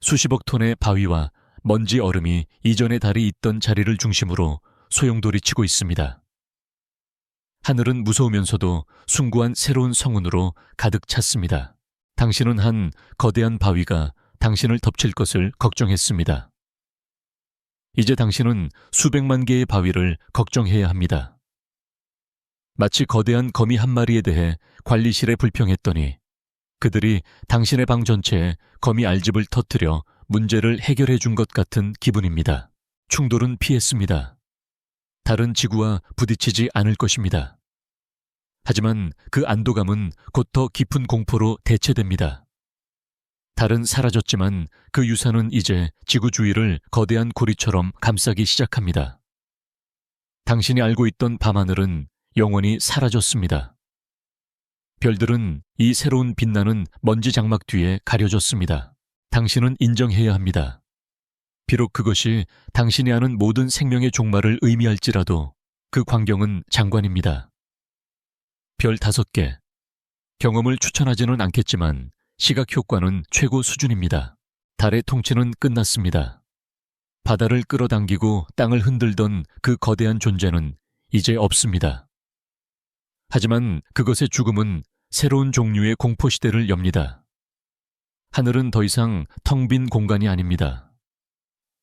수십억 톤의 바위와 먼지 얼음이 이전의 달이 있던 자리를 중심으로 소용돌이치고 있습니다. 하늘은 무서우면서도 숭고한 새로운 성운으로 가득 찼습니다. 당신은 한 거대한 바위가 당신을 덮칠 것을 걱정했습니다. 이제 당신은 수백만 개의 바위를 걱정해야 합니다. 마치 거대한 거미 한 마리에 대해 관리실에 불평했더니 그들이 당신의 방 전체에 거미 알집을 터뜨려 문제를 해결해 준 것 같은 기분입니다. 충돌은 피했습니다. 다른 지구와 부딪히지 않을 것입니다. 하지만 그 안도감은 곧 더 깊은 공포로 대체됩니다. 달은 사라졌지만 그 유산은 이제 지구 주위를 거대한 고리처럼 감싸기 시작합니다. 당신이 알고 있던 밤하늘은 영원히 사라졌습니다. 별들은 이 새로운 빛나는 먼지 장막 뒤에 가려졌습니다. 당신은 인정해야 합니다. 비록 그것이 당신이 아는 모든 생명의 종말을 의미할지라도 그 광경은 장관입니다. 별 5개. 경험을 추천하지는 않겠지만 시각 효과는 최고 수준입니다. 달의 통치는 끝났습니다. 바다를 끌어당기고 땅을 흔들던 그 거대한 존재는 이제 없습니다. 하지만 그것의 죽음은 새로운 종류의 공포시대를 엽니다. 하늘은 더 이상 텅 빈 공간이 아닙니다.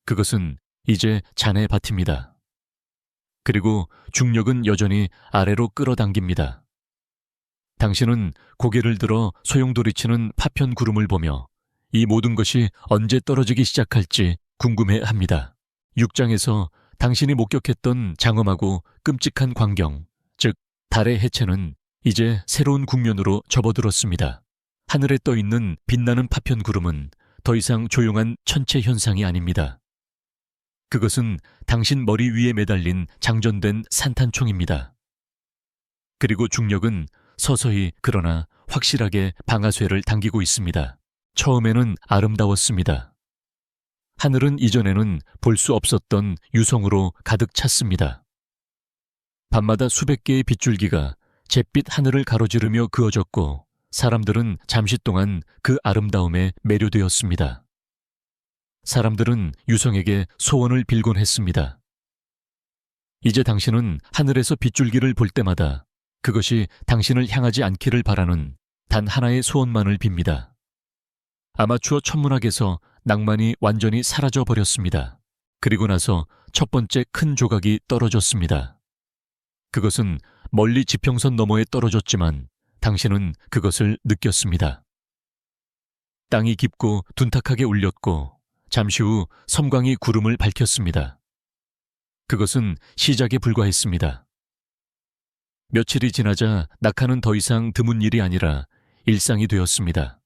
그것은 이제 잔의 밭입니다. 그리고 중력은 여전히 아래로 끌어당깁니다. 당신은 고개를 들어 소용돌이치는 파편 구름을 보며 이 모든 것이 언제 떨어지기 시작할지 궁금해합니다. 6장에서 당신이 목격했던 장엄하고 끔찍한 광경, 즉 달의 해체는 이제 새로운 국면으로 접어들었습니다. 하늘에 떠 있는 빛나는 파편 구름은 더 이상 조용한 천체 현상이 아닙니다. 그것은 당신 머리 위에 매달린 장전된 산탄총입니다. 그리고 중력은 서서히 그러나 확실하게 방아쇠를 당기고 있습니다. 처음에는 아름다웠습니다. 하늘은 이전에는 볼 수 없었던 유성으로 가득 찼습니다. 밤마다 수백 개의 빗줄기가 잿빛 하늘을 가로지르며 그어졌고 사람들은 잠시 동안 그 아름다움에 매료되었습니다. 사람들은 유성에게 소원을 빌곤 했습니다. 이제 당신은 하늘에서 빗줄기를 볼 때마다 그것이 당신을 향하지 않기를 바라는 단 하나의 소원만을 빕니다. 아마추어 천문학에서 낭만이 완전히 사라져 버렸습니다. 그리고 나서 첫 번째 큰 조각이 떨어졌습니다. 그것은 멀리 지평선 너머에 떨어졌지만 당신은 그것을 느꼈습니다. 땅이 깊고 둔탁하게 울렸고 잠시 후 섬광이 구름을 밝혔습니다. 그것은 시작에 불과했습니다. 며칠이 지나자 낙하는 더 이상 드문 일이 아니라 일상이 되었습니다.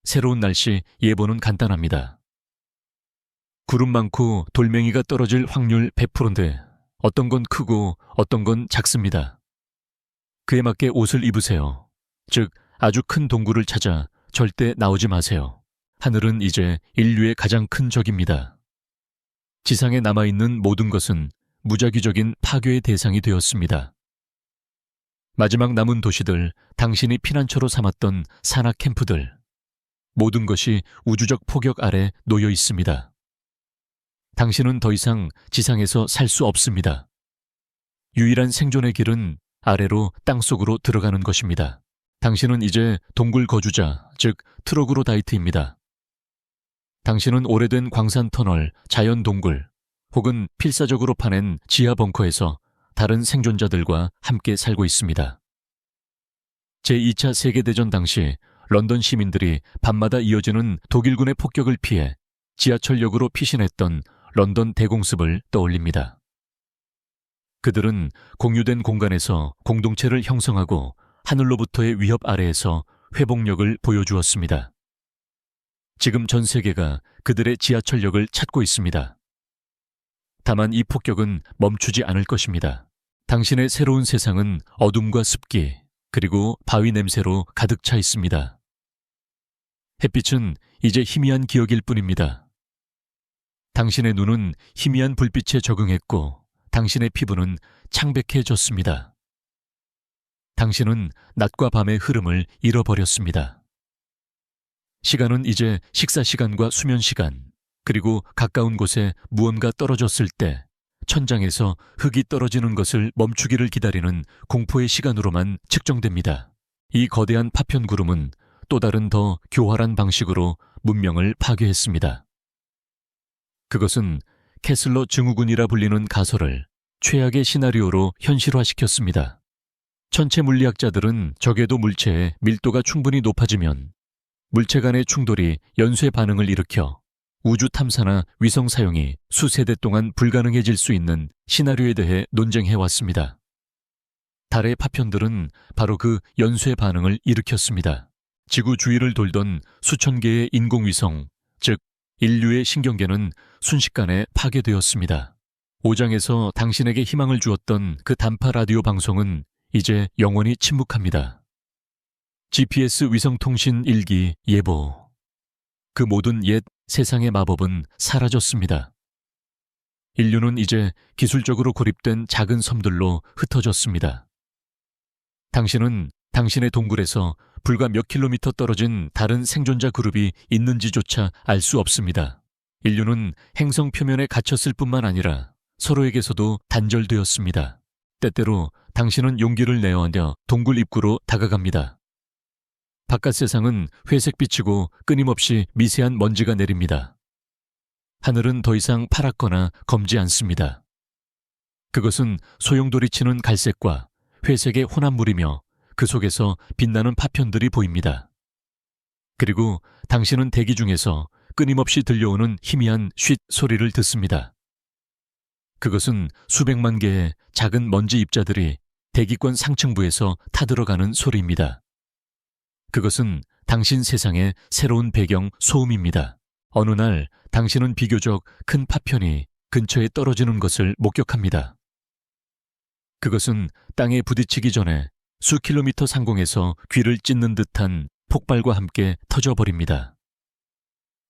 새로운 날씨 예보는 간단합니다. 구름 많고 돌멩이가 떨어질 확률 100%인데 어떤 건 크고 어떤 건 작습니다. 그에 맞게 옷을 입으세요. 즉 아주 큰 동굴을 찾아 절대 나오지 마세요. 하늘은 이제 인류의 가장 큰 적입니다. 지상에 남아있는 모든 것은 무작위적인 파괴의 대상이 되었습니다. 마지막 남은 도시들, 당신이 피난처로 삼았던 산악 캠프들, 모든 것이 우주적 폭격 아래 놓여 있습니다. 당신은 더 이상 지상에서 살 수 없습니다. 유일한 생존의 길은 아래로 땅속으로 들어가는 것입니다. 당신은 이제 동굴 거주자, 즉 트로그로다이트입니다. 당신은 오래된 광산 터널, 자연 동굴, 혹은 필사적으로 파낸 지하 벙커에서 다른 생존자들과 함께 살고 있습니다. 제2차 세계대전 당시 런던 시민들이 밤마다 이어지는 독일군의 폭격을 피해 지하철역으로 피신했던 런던 대공습을 떠올립니다. 그들은 공유된 공간에서 공동체를 형성하고 하늘로부터의 위협 아래에서 회복력을 보여주었습니다. 지금 전 세계가 그들의 지하철역을 찾고 있습니다. 다만 이 폭격은 멈추지 않을 것입니다. 당신의 새로운 세상은 어둠과 습기, 그리고 바위 냄새로 가득 차 있습니다. 햇빛은 이제 희미한 기억일 뿐입니다. 당신의 눈은 희미한 불빛에 적응했고 당신의 피부는 창백해졌습니다. 당신은 낮과 밤의 흐름을 잃어버렸습니다. 시간은 이제 식사 시간과 수면 시간, 그리고 가까운 곳에 무언가 떨어졌을 때 천장에서 흙이 떨어지는 것을 멈추기를 기다리는 공포의 시간으로만 측정됩니다. 이 거대한 파편 구름은 또 다른 더 교활한 방식으로 문명을 파괴했습니다. 그것은 캐슬러 증후군이라 불리는 가설을 최악의 시나리오로 현실화시켰습니다. 천체 물리학자들은 적외도 물체의 밀도가 충분히 높아지면 물체 간의 충돌이 연쇄 반응을 일으켜 우주 탐사나 위성 사용이 수세대 동안 불가능해질 수 있는 시나리오에 대해 논쟁해왔습니다. 달의 파편들은 바로 그 연쇄 반응을 일으켰습니다. 지구 주위를 돌던 수천 개의 인공위성, 즉 인류의 신경계는 순식간에 파괴되었습니다. 오장에서 당신에게 희망을 주었던 그 단파 라디오 방송은 이제 영원히 침묵합니다. GPS 위성통신 일기 예보. 그 모든 옛 세상의 마법은 사라졌습니다. 인류는 이제 기술적으로 고립된 작은 섬들로 흩어졌습니다. 당신은 당신의 동굴에서 불과 몇 킬로미터 떨어진 다른 생존자 그룹이 있는지조차 알 수 없습니다. 인류는 행성 표면에 갇혔을 뿐만 아니라 서로에게서도 단절되었습니다. 때때로 당신은 용기를 내어내어 동굴 입구로 다가갑니다. 바깥 세상은 회색빛이고 끊임없이 미세한 먼지가 내립니다. 하늘은 더 이상 파랗거나 검지 않습니다. 그것은 소용돌이치는 갈색과 회색의 혼합물이며 그 속에서 빛나는 파편들이 보입니다. 그리고 당신은 대기 중에서 끊임없이 들려오는 희미한 쉿 소리를 듣습니다. 그것은 수백만 개의 작은 먼지 입자들이 대기권 상층부에서 타들어가는 소리입니다. 그것은 당신 세상의 새로운 배경 소음입니다. 어느 날 당신은 비교적 큰 파편이 근처에 떨어지는 것을 목격합니다. 그것은 땅에 부딪히기 전에 수 킬로미터 상공에서 귀를 찢는 듯한 폭발과 함께 터져버립니다.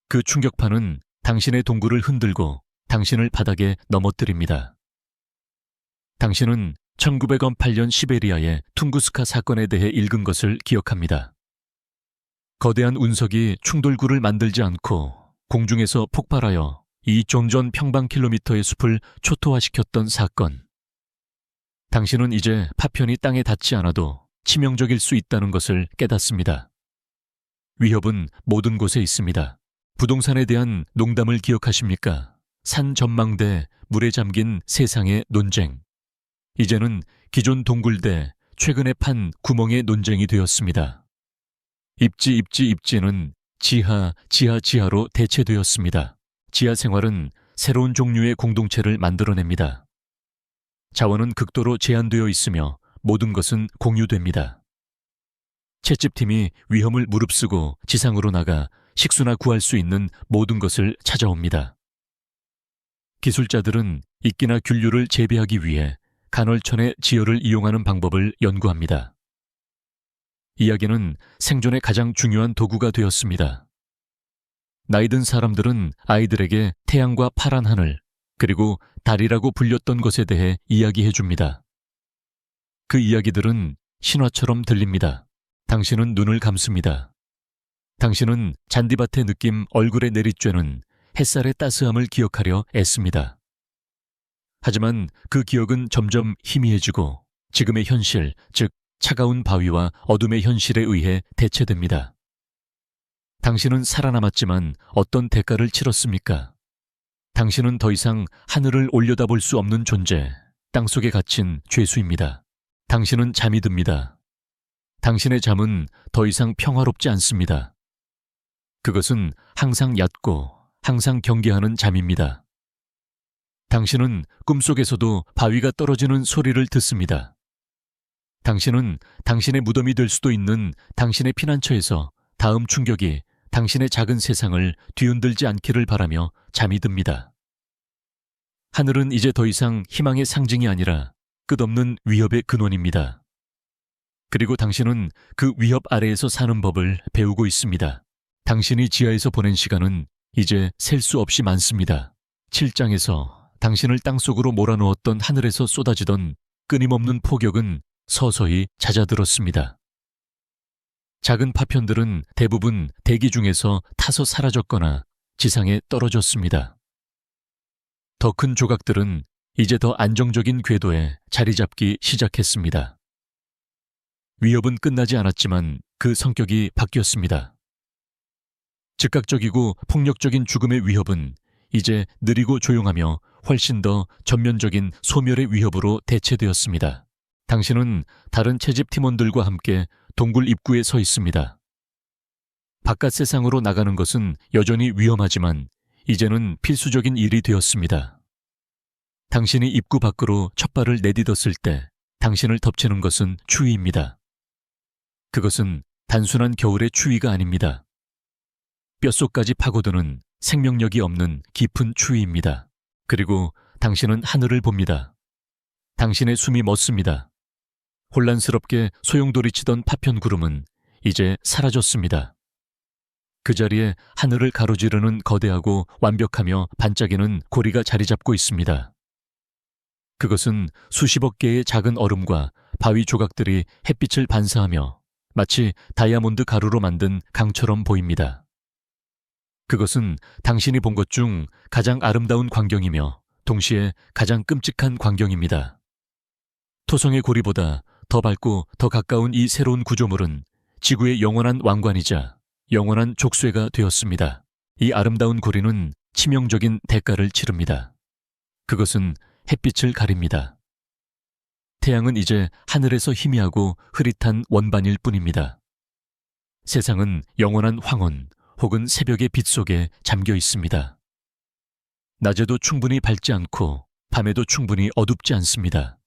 그 충격파는 당신의 동굴을 흔들고 당신을 바닥에 넘어뜨립니다. 당신은 1908년 시베리아의 퉁구스카 사건에 대해 읽은 것을 기억합니다. 거대한 운석이 충돌구를 만들지 않고 공중에서 폭발하여 2종 평방킬로미터의 숲을 초토화시켰던 사건. 당신은 이제 파편이 땅에 닿지 않아도 치명적일 수 있다는 것을 깨닫습니다. 위협은 모든 곳에 있습니다. 부동산에 대한 농담을 기억하십니까? 산 전망대, 물에 잠긴 세상의 논쟁. 이제는 기존 동굴대, 최근에 판 구멍의 논쟁이 되었습니다. 입지는 지하로 대체되었습니다. 지하 생활은 새로운 종류의 공동체를 만들어냅니다. 자원은 극도로 제한되어 있으며 모든 것은 공유됩니다. 채집팀이 위험을 무릅쓰고 지상으로 나가 식수나 구할 수 있는 모든 것을 찾아옵니다. 기술자들은 이끼나 균류를 재배하기 위해 간헐천의 지열을 이용하는 방법을 연구합니다. 이야기는 생존의 가장 중요한 도구가 되었습니다. 나이든 사람들은 아이들에게 태양과 파란 하늘, 그리고 달이라고 불렸던 것에 대해 이야기해 줍니다. 그 이야기들은 신화처럼 들립니다. 당신은 눈을 감습니다. 당신은 잔디밭의 느낌 얼굴에 내리쬐는 햇살의 따스함을 기억하려 애씁니다. 하지만 그 기억은 점점 희미해지고 지금의 현실, 즉 차가운 바위와 어둠의 현실에 의해 대체됩니다. 당신은 살아남았지만 어떤 대가를 치렀습니까? 당신은 더 이상 하늘을 올려다볼 수 없는 존재, 땅속에 갇힌 죄수입니다. 당신은 잠이 듭니다. 당신의 잠은 더 이상 평화롭지 않습니다. 그것은 항상 얕고 항상 경계하는 잠입니다. 당신은 꿈속에서도 바위가 떨어지는 소리를 듣습니다. 당신은 당신의 무덤이 될 수도 있는 당신의 피난처에서 다음 충격이 당신의 작은 세상을 뒤흔들지 않기를 바라며 잠이 듭니다. 하늘은 이제 더 이상 희망의 상징이 아니라 끝없는 위협의 근원입니다. 그리고 당신은 그 위협 아래에서 사는 법을 배우고 있습니다. 당신이 지하에서 보낸 시간은 이제 셀 수 없이 많습니다. 7장에서 당신을 땅속으로 몰아넣었던 하늘에서 쏟아지던 끊임없는 폭격은 서서히 잦아들었습니다. 작은 파편들은 대부분 대기 중에서 타서 사라졌거나 지상에 떨어졌습니다. 더 큰 조각들은 이제 더 안정적인 궤도에 자리 잡기 시작했습니다. 위협은 끝나지 않았지만 그 성격이 바뀌었습니다. 즉각적이고 폭력적인 죽음의 위협은 이제 느리고 조용하며 훨씬 더 전면적인 소멸의 위협으로 대체되었습니다. 당신은 다른 채집 팀원들과 함께 동굴 입구에 서 있습니다. 바깥 세상으로 나가는 것은 여전히 위험하지만 이제는 필수적인 일이 되었습니다. 당신이 입구 밖으로 첫 발을 내딛었을 때 당신을 덮치는 것은 추위입니다. 그것은 단순한 겨울의 추위가 아닙니다. 뼛속까지 파고드는 생명력이 없는 깊은 추위입니다. 그리고 당신은 하늘을 봅니다. 당신의 숨이 멎습니다. 혼란스럽게 소용돌이치던 파편 구름은 이제 사라졌습니다. 그 자리에 하늘을 가로지르는 거대하고 완벽하며 반짝이는 고리가 자리 잡고 있습니다. 그것은 수십억 개의 작은 얼음과 바위 조각들이 햇빛을 반사하며 마치 다이아몬드 가루로 만든 강처럼 보입니다. 그것은 당신이 본 것 중 가장 아름다운 광경이며 동시에 가장 끔찍한 광경입니다. 토성의 고리보다 더 밝고 더 가까운 이 새로운 구조물은 지구의 영원한 왕관이자 영원한 족쇄가 되었습니다. 이 아름다운 고리는 치명적인 대가를 치릅니다. 그것은 햇빛을 가립니다. 태양은 이제 하늘에서 희미하고 흐릿한 원반일 뿐입니다. 세상은 영원한 황혼 혹은 새벽의 빛 속에 잠겨 있습니다. 낮에도 충분히 밝지 않고 밤에도 충분히 어둡지 않습니다.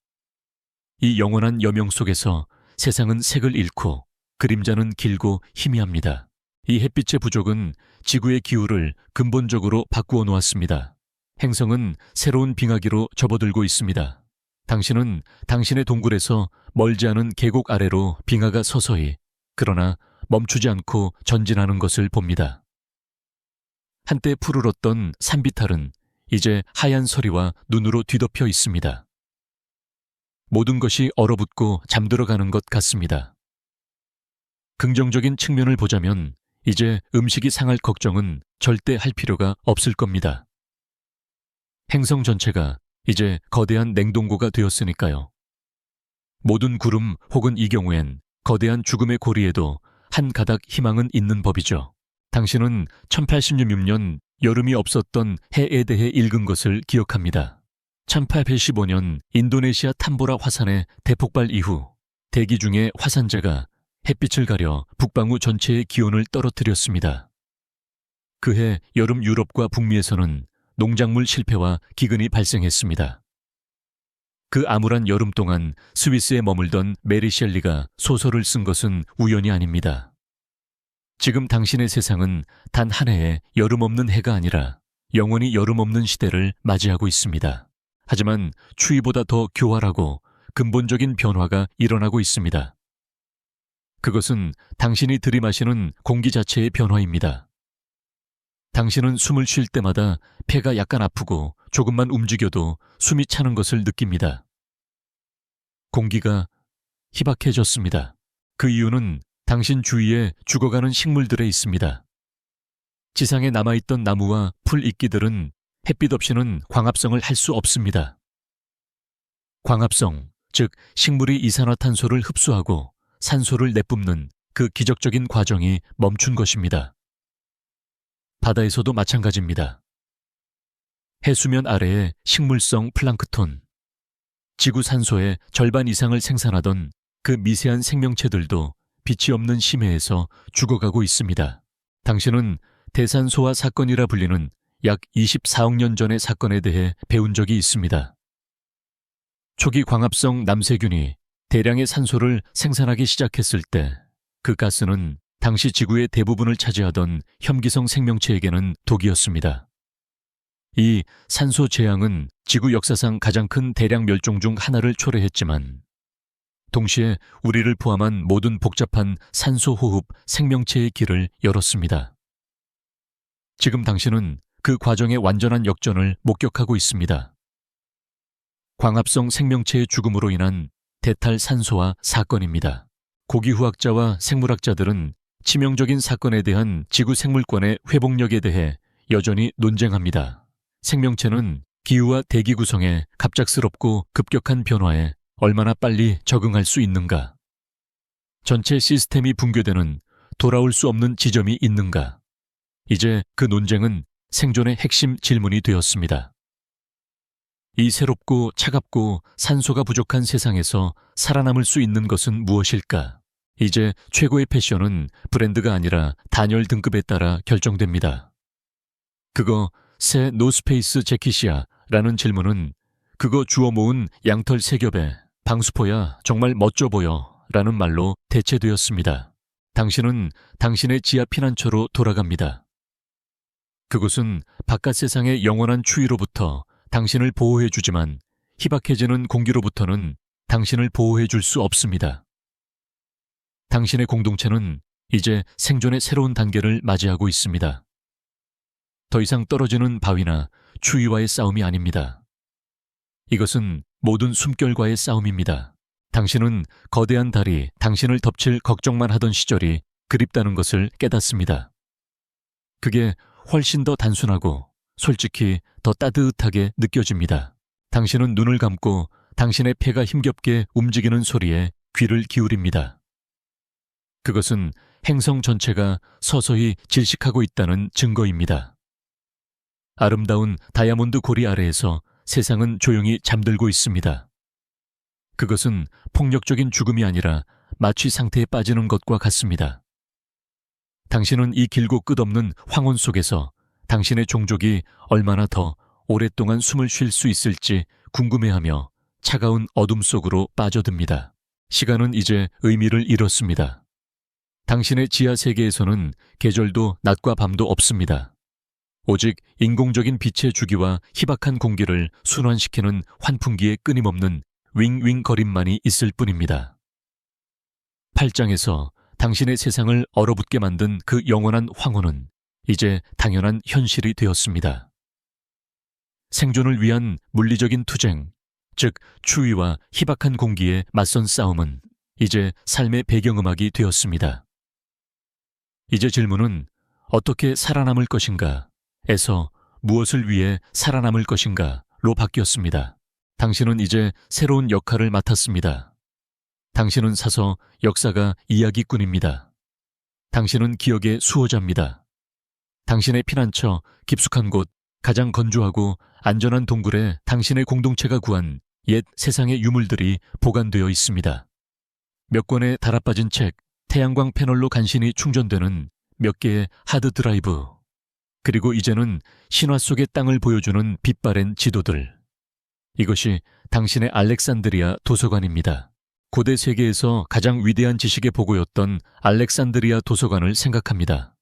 이 영원한 여명 속에서 세상은 색을 잃고 그림자는 길고 희미합니다. 이 햇빛의 부족은 지구의 기후를 근본적으로 바꾸어 놓았습니다. 행성은 새로운 빙하기로 접어들고 있습니다. 당신은 당신의 동굴에서 멀지 않은 계곡 아래로 빙하가 서서히 그러나 멈추지 않고 전진하는 것을 봅니다. 한때 푸르렀던 산비탈은 이제 하얀 서리와 눈으로 뒤덮여 있습니다. 모든 것이 얼어붙고 잠들어가는 것 같습니다. 긍정적인 측면을 보자면 이제 음식이 상할 걱정은 절대 할 필요가 없을 겁니다. 행성 전체가 이제 거대한 냉동고가 되었으니까요. 모든 구름 혹은 이 경우엔 거대한 죽음의 고리에도 한 가닥 희망은 있는 법이죠. 당신은 1816년 여름이 없었던 해에 대해 읽은 것을 기억합니다. 1815년 인도네시아 탐보라 화산의 대폭발 이후 대기 중에 화산재가 햇빛을 가려 북방구 전체의 기온을 떨어뜨렸습니다. 그해 여름 유럽과 북미에서는 농작물 실패와 기근이 발생했습니다. 그 암울한 여름 동안 스위스에 머물던 메리 셸리가 소설을 쓴 것은 우연이 아닙니다. 지금 당신의 세상은 단 한 해의 여름 없는 해가 아니라 영원히 여름 없는 시대를 맞이하고 있습니다. 하지만 추위보다 더 교활하고 근본적인 변화가 일어나고 있습니다. 그것은 당신이 들이마시는 공기 자체의 변화입니다. 당신은 숨을 쉴 때마다 폐가 약간 아프고 조금만 움직여도 숨이 차는 것을 느낍니다. 공기가 희박해졌습니다. 그 이유는 당신 주위에 죽어가는 식물들에 있습니다. 지상에 남아있던 나무와 풀 이끼들은 햇빛 없이는 광합성을 할 수 없습니다. 광합성, 즉 식물이 이산화탄소를 흡수하고 산소를 내뿜는 그 기적적인 과정이 멈춘 것입니다. 바다에서도 마찬가지입니다. 해수면 아래의 식물성 플랑크톤, 지구 산소의 절반 이상을 생산하던 그 미세한 생명체들도 빛이 없는 심해에서 죽어가고 있습니다. 당신은 대산소화 사건이라 불리는 약 24억 년 전의 사건에 대해 배운 적이 있습니다. 초기 광합성 남세균이 대량의 산소를 생산하기 시작했을 때 그 가스는 당시 지구의 대부분을 차지하던 혐기성 생명체에게는 독이었습니다. 이 산소 재앙은 지구 역사상 가장 큰 대량 멸종 중 하나를 초래했지만 동시에 우리를 포함한 모든 복잡한 산소 호흡 생명체의 길을 열었습니다. 지금 당신은 그 과정의 완전한 역전을 목격하고 있습니다. 광합성 생명체의 죽음으로 인한 대탈산소화 사건입니다. 고기후학자와 생물학자들은 치명적인 사건에 대한 지구 생물권의 회복력에 대해 여전히 논쟁합니다. 생명체는 기후와 대기 구성의 갑작스럽고 급격한 변화에 얼마나 빨리 적응할 수 있는가? 전체 시스템이 붕괴되는 돌아올 수 없는 지점이 있는가? 이제 그 논쟁은 생존의 핵심 질문이 되었습니다. 이 새롭고 차갑고 산소가 부족한 세상에서 살아남을 수 있는 것은 무엇일까? 이제 최고의 패션은 브랜드가 아니라 단열 등급에 따라 결정됩니다. 그거 새 노스페이스 재킷이야 라는 질문은 그거 주워 모은 양털 3겹에 방수포야 정말 멋져 보여 라는 말로 대체되었습니다. 당신은 당신의 지하 피난처로 돌아갑니다. 그곳은 바깥 세상의 영원한 추위로부터 당신을 보호해주지만 희박해지는 공기로부터는 당신을 보호해줄 수 없습니다. 당신의 공동체는 이제 생존의 새로운 단계를 맞이하고 있습니다. 더 이상 떨어지는 바위나 추위와의 싸움이 아닙니다. 이것은 모든 숨결과의 싸움입니다. 당신은 거대한 달이 당신을 덮칠 걱정만 하던 시절이 그립다는 것을 깨닫습니다. 그게 훨씬 더 단순하고 솔직히 더 따뜻하게 느껴집니다. 당신은 눈을 감고 당신의 폐가 힘겹게 움직이는 소리에 귀를 기울입니다. 그것은 행성 전체가 서서히 질식하고 있다는 증거입니다. 아름다운 다이아몬드 고리 아래에서 세상은 조용히 잠들고 있습니다. 그것은 폭력적인 죽음이 아니라 마취 상태에 빠지는 것과 같습니다. 당신은 이 길고 끝없는 황혼 속에서 당신의 종족이 얼마나 더 오랫동안 숨을 쉴 수 있을지 궁금해하며 차가운 어둠 속으로 빠져듭니다. 시간은 이제 의미를 잃었습니다. 당신의 지하 세계에서는 계절도 낮과 밤도 없습니다. 오직 인공적인 빛의 주기와 희박한 공기를 순환시키는 환풍기의 끊임없는 윙윙거림만이 있을 뿐입니다. 8장에서 당신의 세상을 얼어붙게 만든 그 영원한 황혼은 이제 당연한 현실이 되었습니다. 생존을 위한 물리적인 투쟁, 즉 추위와 희박한 공기에 맞선 싸움은 이제 삶의 배경음악이 되었습니다. 이제 질문은 어떻게 살아남을 것인가 에서 무엇을 위해 살아남을 것인가로 바뀌었습니다. 당신은 이제 새로운 역할을 맡았습니다. 당신은 사서 역사가 이야기꾼입니다. 당신은 기억의 수호자입니다. 당신의 피난처, 깊숙한 곳, 가장 건조하고 안전한 동굴에 당신의 공동체가 구한 옛 세상의 유물들이 보관되어 있습니다. 몇 권의 달아빠진 책, 태양광 패널로 간신히 충전되는 몇 개의 하드 드라이브, 그리고 이제는 신화 속의 땅을 보여주는 빛바랜 지도들. 이것이 당신의 알렉산드리아 도서관입니다. 고대 세계에서 가장 위대한 지식의 보고였던 알렉산드리아 도서관을 생각합니다.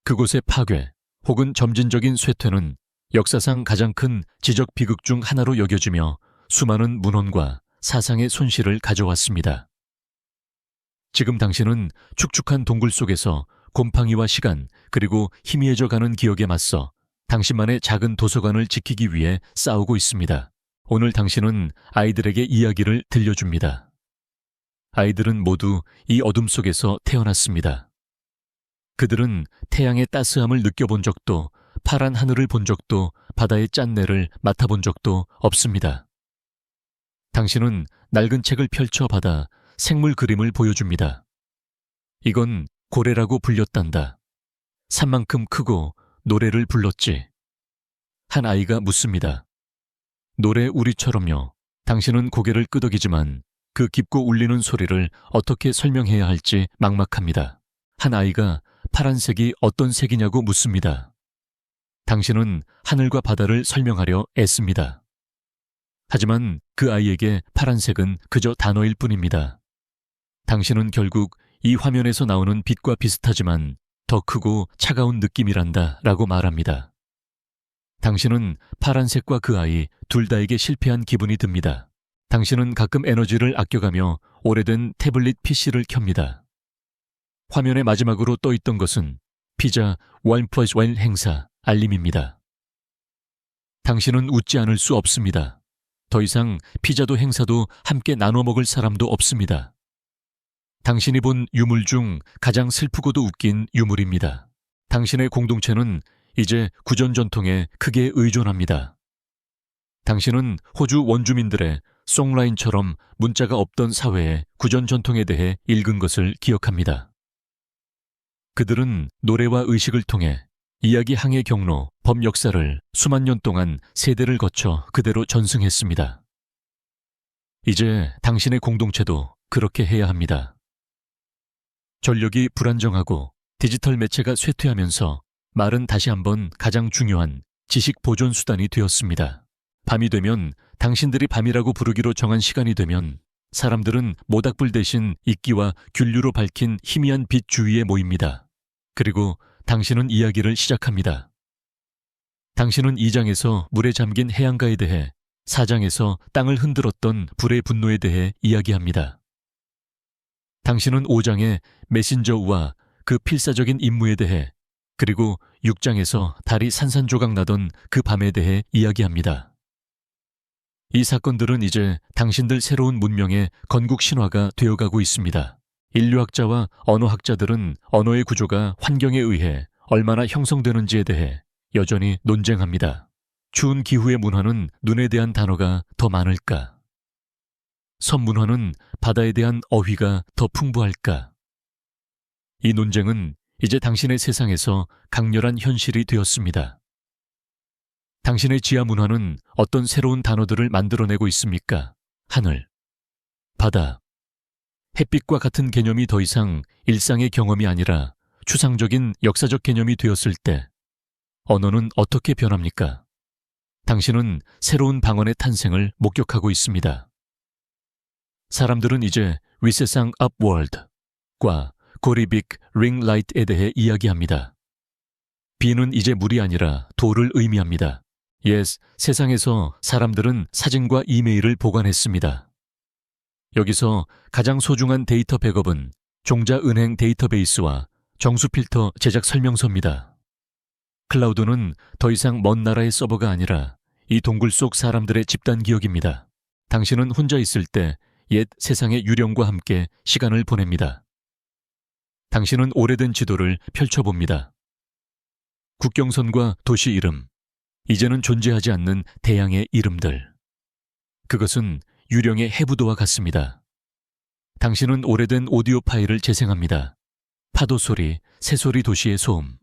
그곳의 파괴 혹은 점진적인 쇠퇴는 역사상 가장 큰 지적 비극 중 하나로 여겨지며 수많은 문헌과 사상의 손실을 가져왔습니다. 지금 당신은 축축한 동굴 속에서 곰팡이와 시간 그리고 희미해져 가는 기억에 맞서 당신만의 작은 도서관을 지키기 위해 싸우고 있습니다. 오늘 당신은 아이들에게 이야기를 들려줍니다. 아이들은 모두 이 어둠 속에서 태어났습니다. 그들은 태양의 따스함을 느껴본 적도 파란 하늘을 본 적도 바다의 짠내를 맡아본 적도 없습니다. 당신은 낡은 책을 펼쳐받아 생물 그림을 보여줍니다. 이건 고래라고 불렸단다. 산만큼 크고 노래를 불렀지. 한 아이가 묻습니다. 노래 우리처럼요. 당신은 고개를 끄덕이지만 그 깊고 울리는 소리를 어떻게 설명해야 할지 막막합니다. 한 아이가 파란색이 어떤 색이냐고 묻습니다. 당신은 하늘과 바다를 설명하려 애씁니다. 하지만 그 아이에게 파란색은 그저 단어일 뿐입니다. 당신은 결국 이 화면에서 나오는 빛과 비슷하지만 더 크고 차가운 느낌이란다 라고 말합니다. 당신은 파란색과 그 아이 둘 다에게 실패한 기분이 듭니다. 당신은 가끔 에너지를 아껴가며 오래된 태블릿 PC를 켭니다. 화면의 마지막으로 떠있던 것은 피자 1+1 행사 알림입니다. 당신은 웃지 않을 수 없습니다. 더 이상 피자도 행사도 함께 나눠 먹을 사람도 없습니다. 당신이 본 유물 중 가장 슬프고도 웃긴 유물입니다. 당신의 공동체는 이제 구전 전통에 크게 의존합니다. 당신은 호주 원주민들의 송라인처럼 문자가 없던 사회의 구전 전통에 대해 읽은 것을 기억합니다. 그들은 노래와 의식을 통해 이야기 항해 경로, 법 역사를 수만 년 동안 세대를 거쳐 그대로 전승했습니다. 이제 당신의 공동체도 그렇게 해야 합니다. 전력이 불안정하고 디지털 매체가 쇠퇴하면서 말은 다시 한번 가장 중요한 지식 보존 수단이 되었습니다. 밤이 되면 당신들이 밤이라고 부르기로 정한 시간이 되면 사람들은 모닥불 대신 이끼와 균류로 밝힌 희미한 빛 주위에 모입니다. 그리고 당신은 이야기를 시작합니다. 당신은 2장에서 물에 잠긴 해안가에 대해 4장에서 땅을 흔들었던 불의 분노에 대해 이야기합니다. 당신은 5장의 메신저우와 그 필사적인 임무에 대해 그리고 6장에서 달이 산산조각 나던 그 밤에 대해 이야기합니다. 이 사건들은 이제 당신들 새로운 문명의 건국 신화가 되어가고 있습니다. 인류학자와 언어학자들은 언어의 구조가 환경에 의해 얼마나 형성되는지에 대해 여전히 논쟁합니다. 추운 기후의 문화는 눈에 대한 단어가 더 많을까? 섬 문화는 바다에 대한 어휘가 더 풍부할까? 이 논쟁은 이제 당신의 세상에서 강렬한 현실이 되었습니다. 당신의 지하 문화는 어떤 새로운 단어들을 만들어내고 있습니까? 하늘, 바다, 햇빛과 같은 개념이 더 이상 일상의 경험이 아니라 추상적인 역사적 개념이 되었을 때 언어는 어떻게 변합니까? 당신은 새로운 방언의 탄생을 목격하고 있습니다. 사람들은 이제 윗세상 업월드과 고리빅 링라이트에 대해 이야기합니다. 비는 이제 물이 아니라 돌을 의미합니다. 세상에서 사람들은 사진과 이메일을 보관했습니다. 여기서 가장 소중한 데이터 백업은 종자은행 데이터베이스와 정수필터 제작 설명서입니다. 클라우드는 더 이상 먼 나라의 서버가 아니라 이 동굴 속 사람들의 집단 기억입니다. 당신은 혼자 있을 때 옛 세상의 유령과 함께 시간을 보냅니다. 당신은 오래된 지도를 펼쳐봅니다. 국경선과 도시 이름, 이제는 존재하지 않는 대양의 이름들. 그것은 유령의 해부도와 같습니다. 당신은 오래된 오디오 파일을 재생합니다. 파도 소리, 새소리 도시의 소음.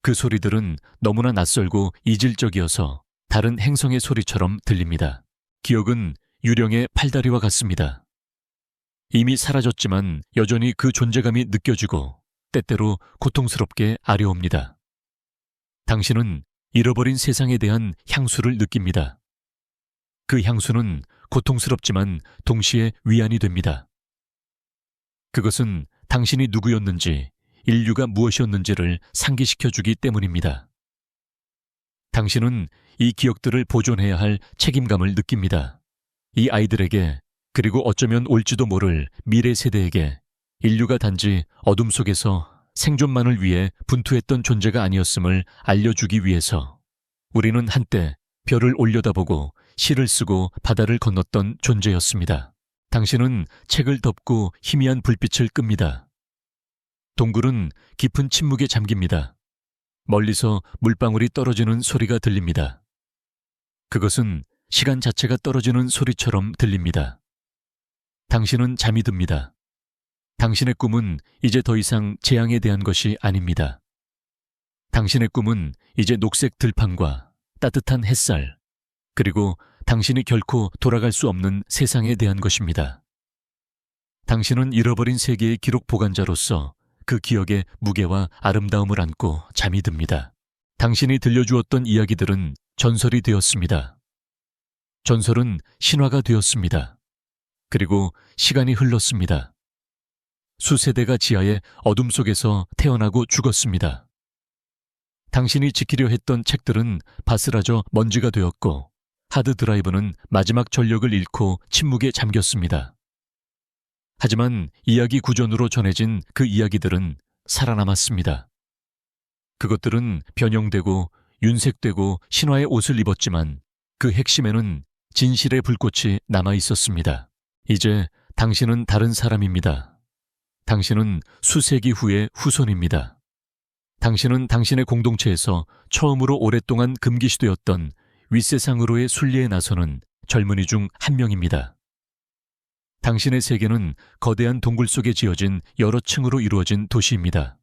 그 소리들은 너무나 낯설고 이질적이어서 다른 행성의 소리처럼 들립니다. 기억은 유령의 팔다리와 같습니다. 이미 사라졌지만 여전히 그 존재감이 느껴지고 때때로 고통스럽게 아려옵니다. 당신은 잃어버린 세상에 대한 향수를 느낍니다. 그 향수는 고통스럽지만 동시에 위안이 됩니다. 그것은 당신이 누구였는지, 인류가 무엇이었는지를 상기시켜주기 때문입니다. 당신은 이 기억들을 보존해야 할 책임감을 느낍니다. 이 아이들에게, 그리고 어쩌면 올지도 모를 미래 세대에게 인류가 단지 어둠 속에서 생존만을 위해 분투했던 존재가 아니었음을 알려주기 위해서 우리는 한때 별을 올려다보고 시를 쓰고 바다를 건넜던 존재였습니다. 당신은 책을 덮고 희미한 불빛을 끕니다. 동굴은 깊은 침묵에 잠깁니다. 멀리서 물방울이 떨어지는 소리가 들립니다. 그것은 시간 자체가 떨어지는 소리처럼 들립니다. 당신은 잠이 듭니다. 당신의 꿈은 이제 더 이상 재앙에 대한 것이 아닙니다. 당신의 꿈은 이제 녹색 들판과 따뜻한 햇살, 그리고 당신이 결코 돌아갈 수 없는 세상에 대한 것입니다. 당신은 잃어버린 세계의 기록 보관자로서 그 기억의 무게와 아름다움을 안고 잠이 듭니다. 당신이 들려주었던 이야기들은 전설이 되었습니다. 전설은 신화가 되었습니다. 그리고 시간이 흘렀습니다. 수세대가 지하의 어둠 속에서 태어나고 죽었습니다. 당신이 지키려 했던 책들은 바스라져 먼지가 되었고 하드 드라이브는 마지막 전력을 잃고 침묵에 잠겼습니다. 하지만 이야기 구전으로 전해진 그 이야기들은 살아남았습니다. 그것들은 변형되고 윤색되고 신화의 옷을 입었지만 그 핵심에는 진실의 불꽃이 남아 있었습니다. 이제 당신은 다른 사람입니다. 당신은 수세기 후의 후손입니다. 당신은 당신의 공동체에서 처음으로 오랫동안 금기시되었던 윗세상으로의 순리에 나서는 젊은이 중 한 명입니다. 당신의 세계는 거대한 동굴 속에 지어진 여러 층으로 이루어진 도시입니다.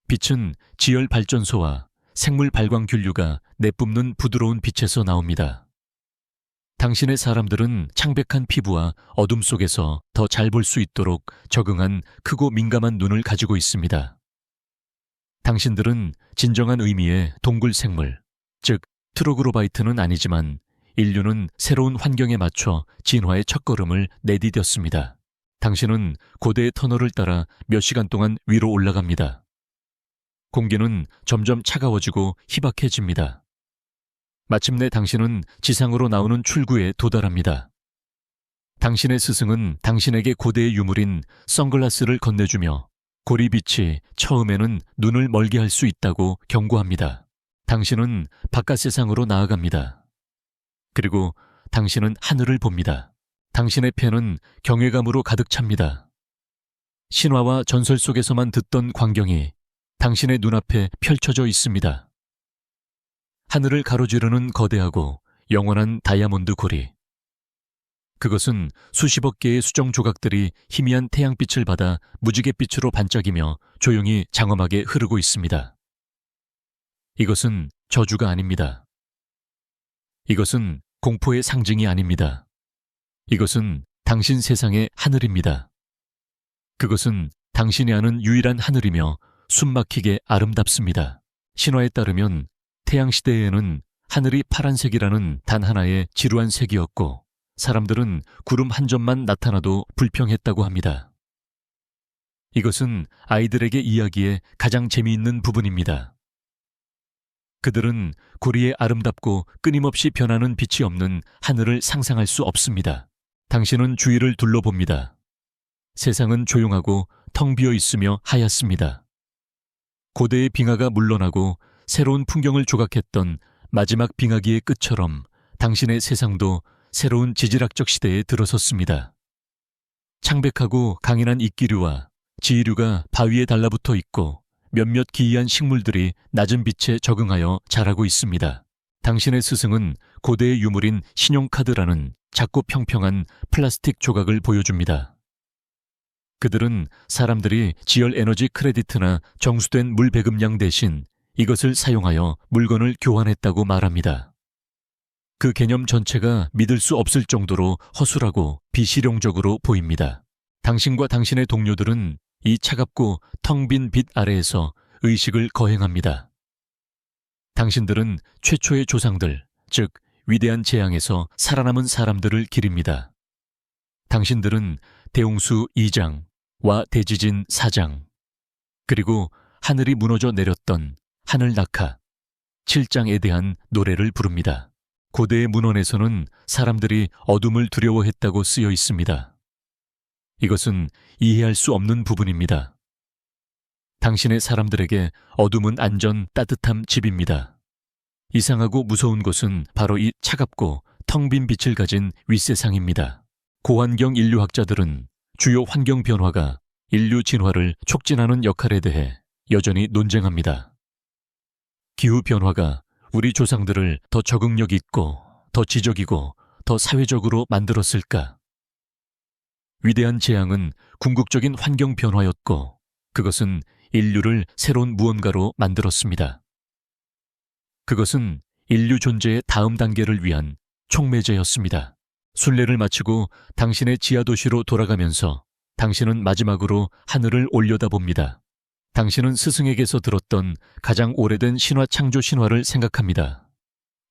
빛은 지열 발전소와 생물 발광 균류가 내뿜는 부드러운 빛에서 나옵니다. 당신의 사람들은 창백한 피부와 어둠 속에서 더 잘 볼 수 있도록 적응한 크고 민감한 눈을 가지고 있습니다. 당신들은 진정한 의미의 동굴 생물, 즉 트로그로바이트는 아니지만 인류는 새로운 환경에 맞춰 진화의 첫걸음을 내디뎠습니다. 당신은 고대의 터널을 따라 몇 시간 동안 위로 올라갑니다. 공기는 점점 차가워지고 희박해집니다. 마침내 당신은 지상으로 나오는 출구에 도달합니다. 당신의 스승은 당신에게 고대의 유물인 선글라스를 건네주며 고리빛이 처음에는 눈을 멀게 할 수 있다고 경고합니다. 당신은 바깥 세상으로 나아갑니다. 그리고 당신은 하늘을 봅니다. 당신의 폐는 경외감으로 가득 찹니다. 신화와 전설 속에서만 듣던 광경이 당신의 눈앞에 펼쳐져 있습니다. 하늘을 가로지르는 거대하고 영원한 다이아몬드 고리. 그것은 수십억 개의 수정 조각들이 희미한 태양빛을 받아 무지갯빛으로 반짝이며 조용히 장엄하게 흐르고 있습니다. 이것은 저주가 아닙니다. 이것은 공포의 상징이 아닙니다. 이것은 당신 세상의 하늘입니다. 그것은 당신이 아는 유일한 하늘이며 숨막히게 아름답습니다. 신화에 따르면 태양시대에는 하늘이 파란색이라는 단 하나의 지루한 색이었고 사람들은 구름 한 점만 나타나도 불평했다고 합니다. 이것은 아이들에게 이야기의 가장 재미있는 부분입니다. 그들은 고리의 아름답고 끊임없이 변하는 빛이 없는 하늘을 상상할 수 없습니다. 당신은 주위를 둘러봅니다. 세상은 조용하고 텅 비어 있으며 하얗습니다. 고대의 빙하가 물러나고 새로운 풍경을 조각했던 마지막 빙하기의 끝처럼 당신의 세상도 새로운 지질학적 시대에 들어섰습니다. 창백하고 강인한 이끼류와 지이류가 바위에 달라붙어 있고 몇몇 기이한 식물들이 낮은 빛에 적응하여 자라고 있습니다. 당신의 스승은 고대의 유물인 신용카드라는 작고 평평한 플라스틱 조각을 보여줍니다. 그들은 사람들이 지열 에너지 크레디트나 정수된 물 배급량 대신 이것을 사용하여 물건을 교환했다고 말합니다. 그 개념 전체가 믿을 수 없을 정도로 허술하고 비실용적으로 보입니다. 당신과 당신의 동료들은 이 차갑고 텅 빈 빛 아래에서 의식을 거행합니다. 당신들은 최초의 조상들, 즉 위대한 재앙에서 살아남은 사람들을 기립니다. 당신들은 대홍수 2장과 대지진 4장, 그리고 하늘이 무너져 내렸던 하늘 낙하 7장에 대한 노래를 부릅니다. 고대의 문헌에서는 사람들이 어둠을 두려워했다고 쓰여 있습니다. 이것은 이해할 수 없는 부분입니다. 당신의 사람들에게 어둠은 안전, 따뜻함, 집입니다. 이상하고 무서운 것은 바로 이 차갑고 텅 빈 빛을 가진 윗세상입니다. 고환경 인류학자들은 주요 환경 변화가 인류 진화를 촉진하는 역할에 대해 여전히 논쟁합니다. 기후 변화가 우리 조상들을 더 적응력 있고, 더 지적이고, 더 사회적으로 만들었을까? 위대한 재앙은 궁극적인 환경 변화였고, 그것은 인류를 새로운 무언가로 만들었습니다. 그것은 인류 존재의 다음 단계를 위한 촉매제였습니다. 순례를 마치고 당신의 지하도시로 돌아가면서 당신은 마지막으로 하늘을 올려다봅니다. 당신은 스승에게서 들었던 가장 오래된 신화 창조 신화를 생각합니다.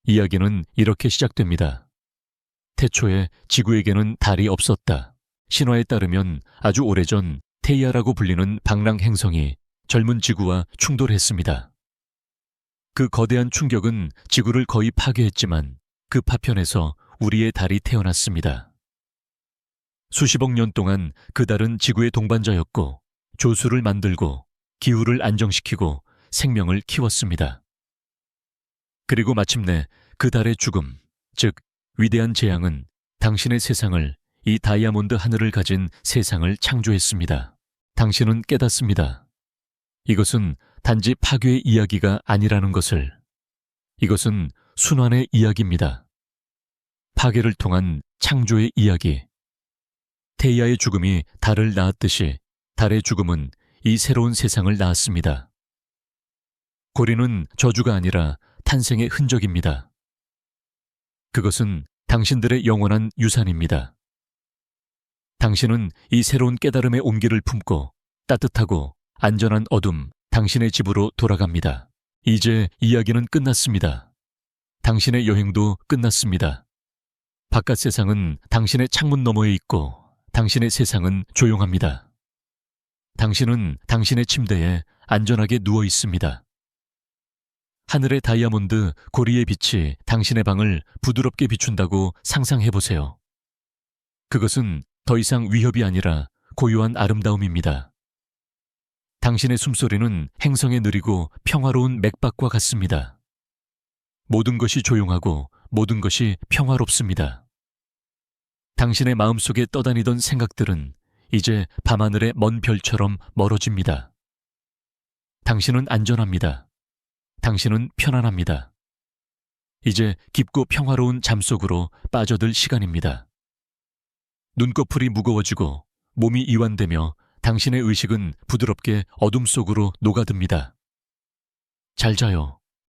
이야기는 이렇게 시작됩니다. 태초에 지구에게는 달이 없었다. 신화에 따르면 아주 오래전 테이아라고 불리는 방랑 행성이 젊은 지구와 충돌했습니다. 그 거대한 충격은 지구를 거의 파괴했지만 그 파편에서 우리의 달이 태어났습니다. 수십억 년 동안 그 달은 지구의 동반자였고 조수를 만들고 기후를 안정시키고 생명을 키웠습니다. 그리고 마침내 그 달의 죽음, 즉 위대한 재앙은 당신의 세상을, 이 다이아몬드 하늘을 가진 세상을 창조했습니다. 당신은 깨닫습니다. 이것은 단지 파괴의 이야기가 아니라는 것을. 이것은 순환의 이야기입니다. 파괴를 통한 창조의 이야기. 테이아의 죽음이 달을 낳았듯이 달의 죽음은 이 새로운 세상을 낳았습니다. 고리는 저주가 아니라 탄생의 흔적입니다. 그것은 당신들의 영원한 유산입니다. 당신은 이 새로운 깨달음의 온기를 품고 따뜻하고 안전한 어둠, 당신의 집으로 돌아갑니다. 이제 이야기는 끝났습니다. 당신의 여행도 끝났습니다. 바깥 세상은 당신의 창문 너머에 있고 당신의 세상은 조용합니다. 당신은 당신의 침대에 안전하게 누워 있습니다. 하늘의 다이아몬드 고리의 빛이 당신의 방을 부드럽게 비춘다고 상상해보세요. 그것은 더 이상 위협이 아니라 고요한 아름다움입니다. 당신의 숨소리는 행성에 느리고 평화로운 맥박과 같습니다. 모든 것이 조용하고 모든 것이 평화롭습니다. 당신의 마음속에 떠다니던 생각들은 이제 밤하늘의 먼 별처럼 멀어집니다. 당신은 안전합니다. 당신은 편안합니다. 이제 깊고 평화로운 잠 속으로 빠져들 시간입니다. 눈꺼풀이 무거워지고 몸이 이완되며 당신의 의식은 부드럽게 어둠 속으로 녹아듭니다. 잘 자요.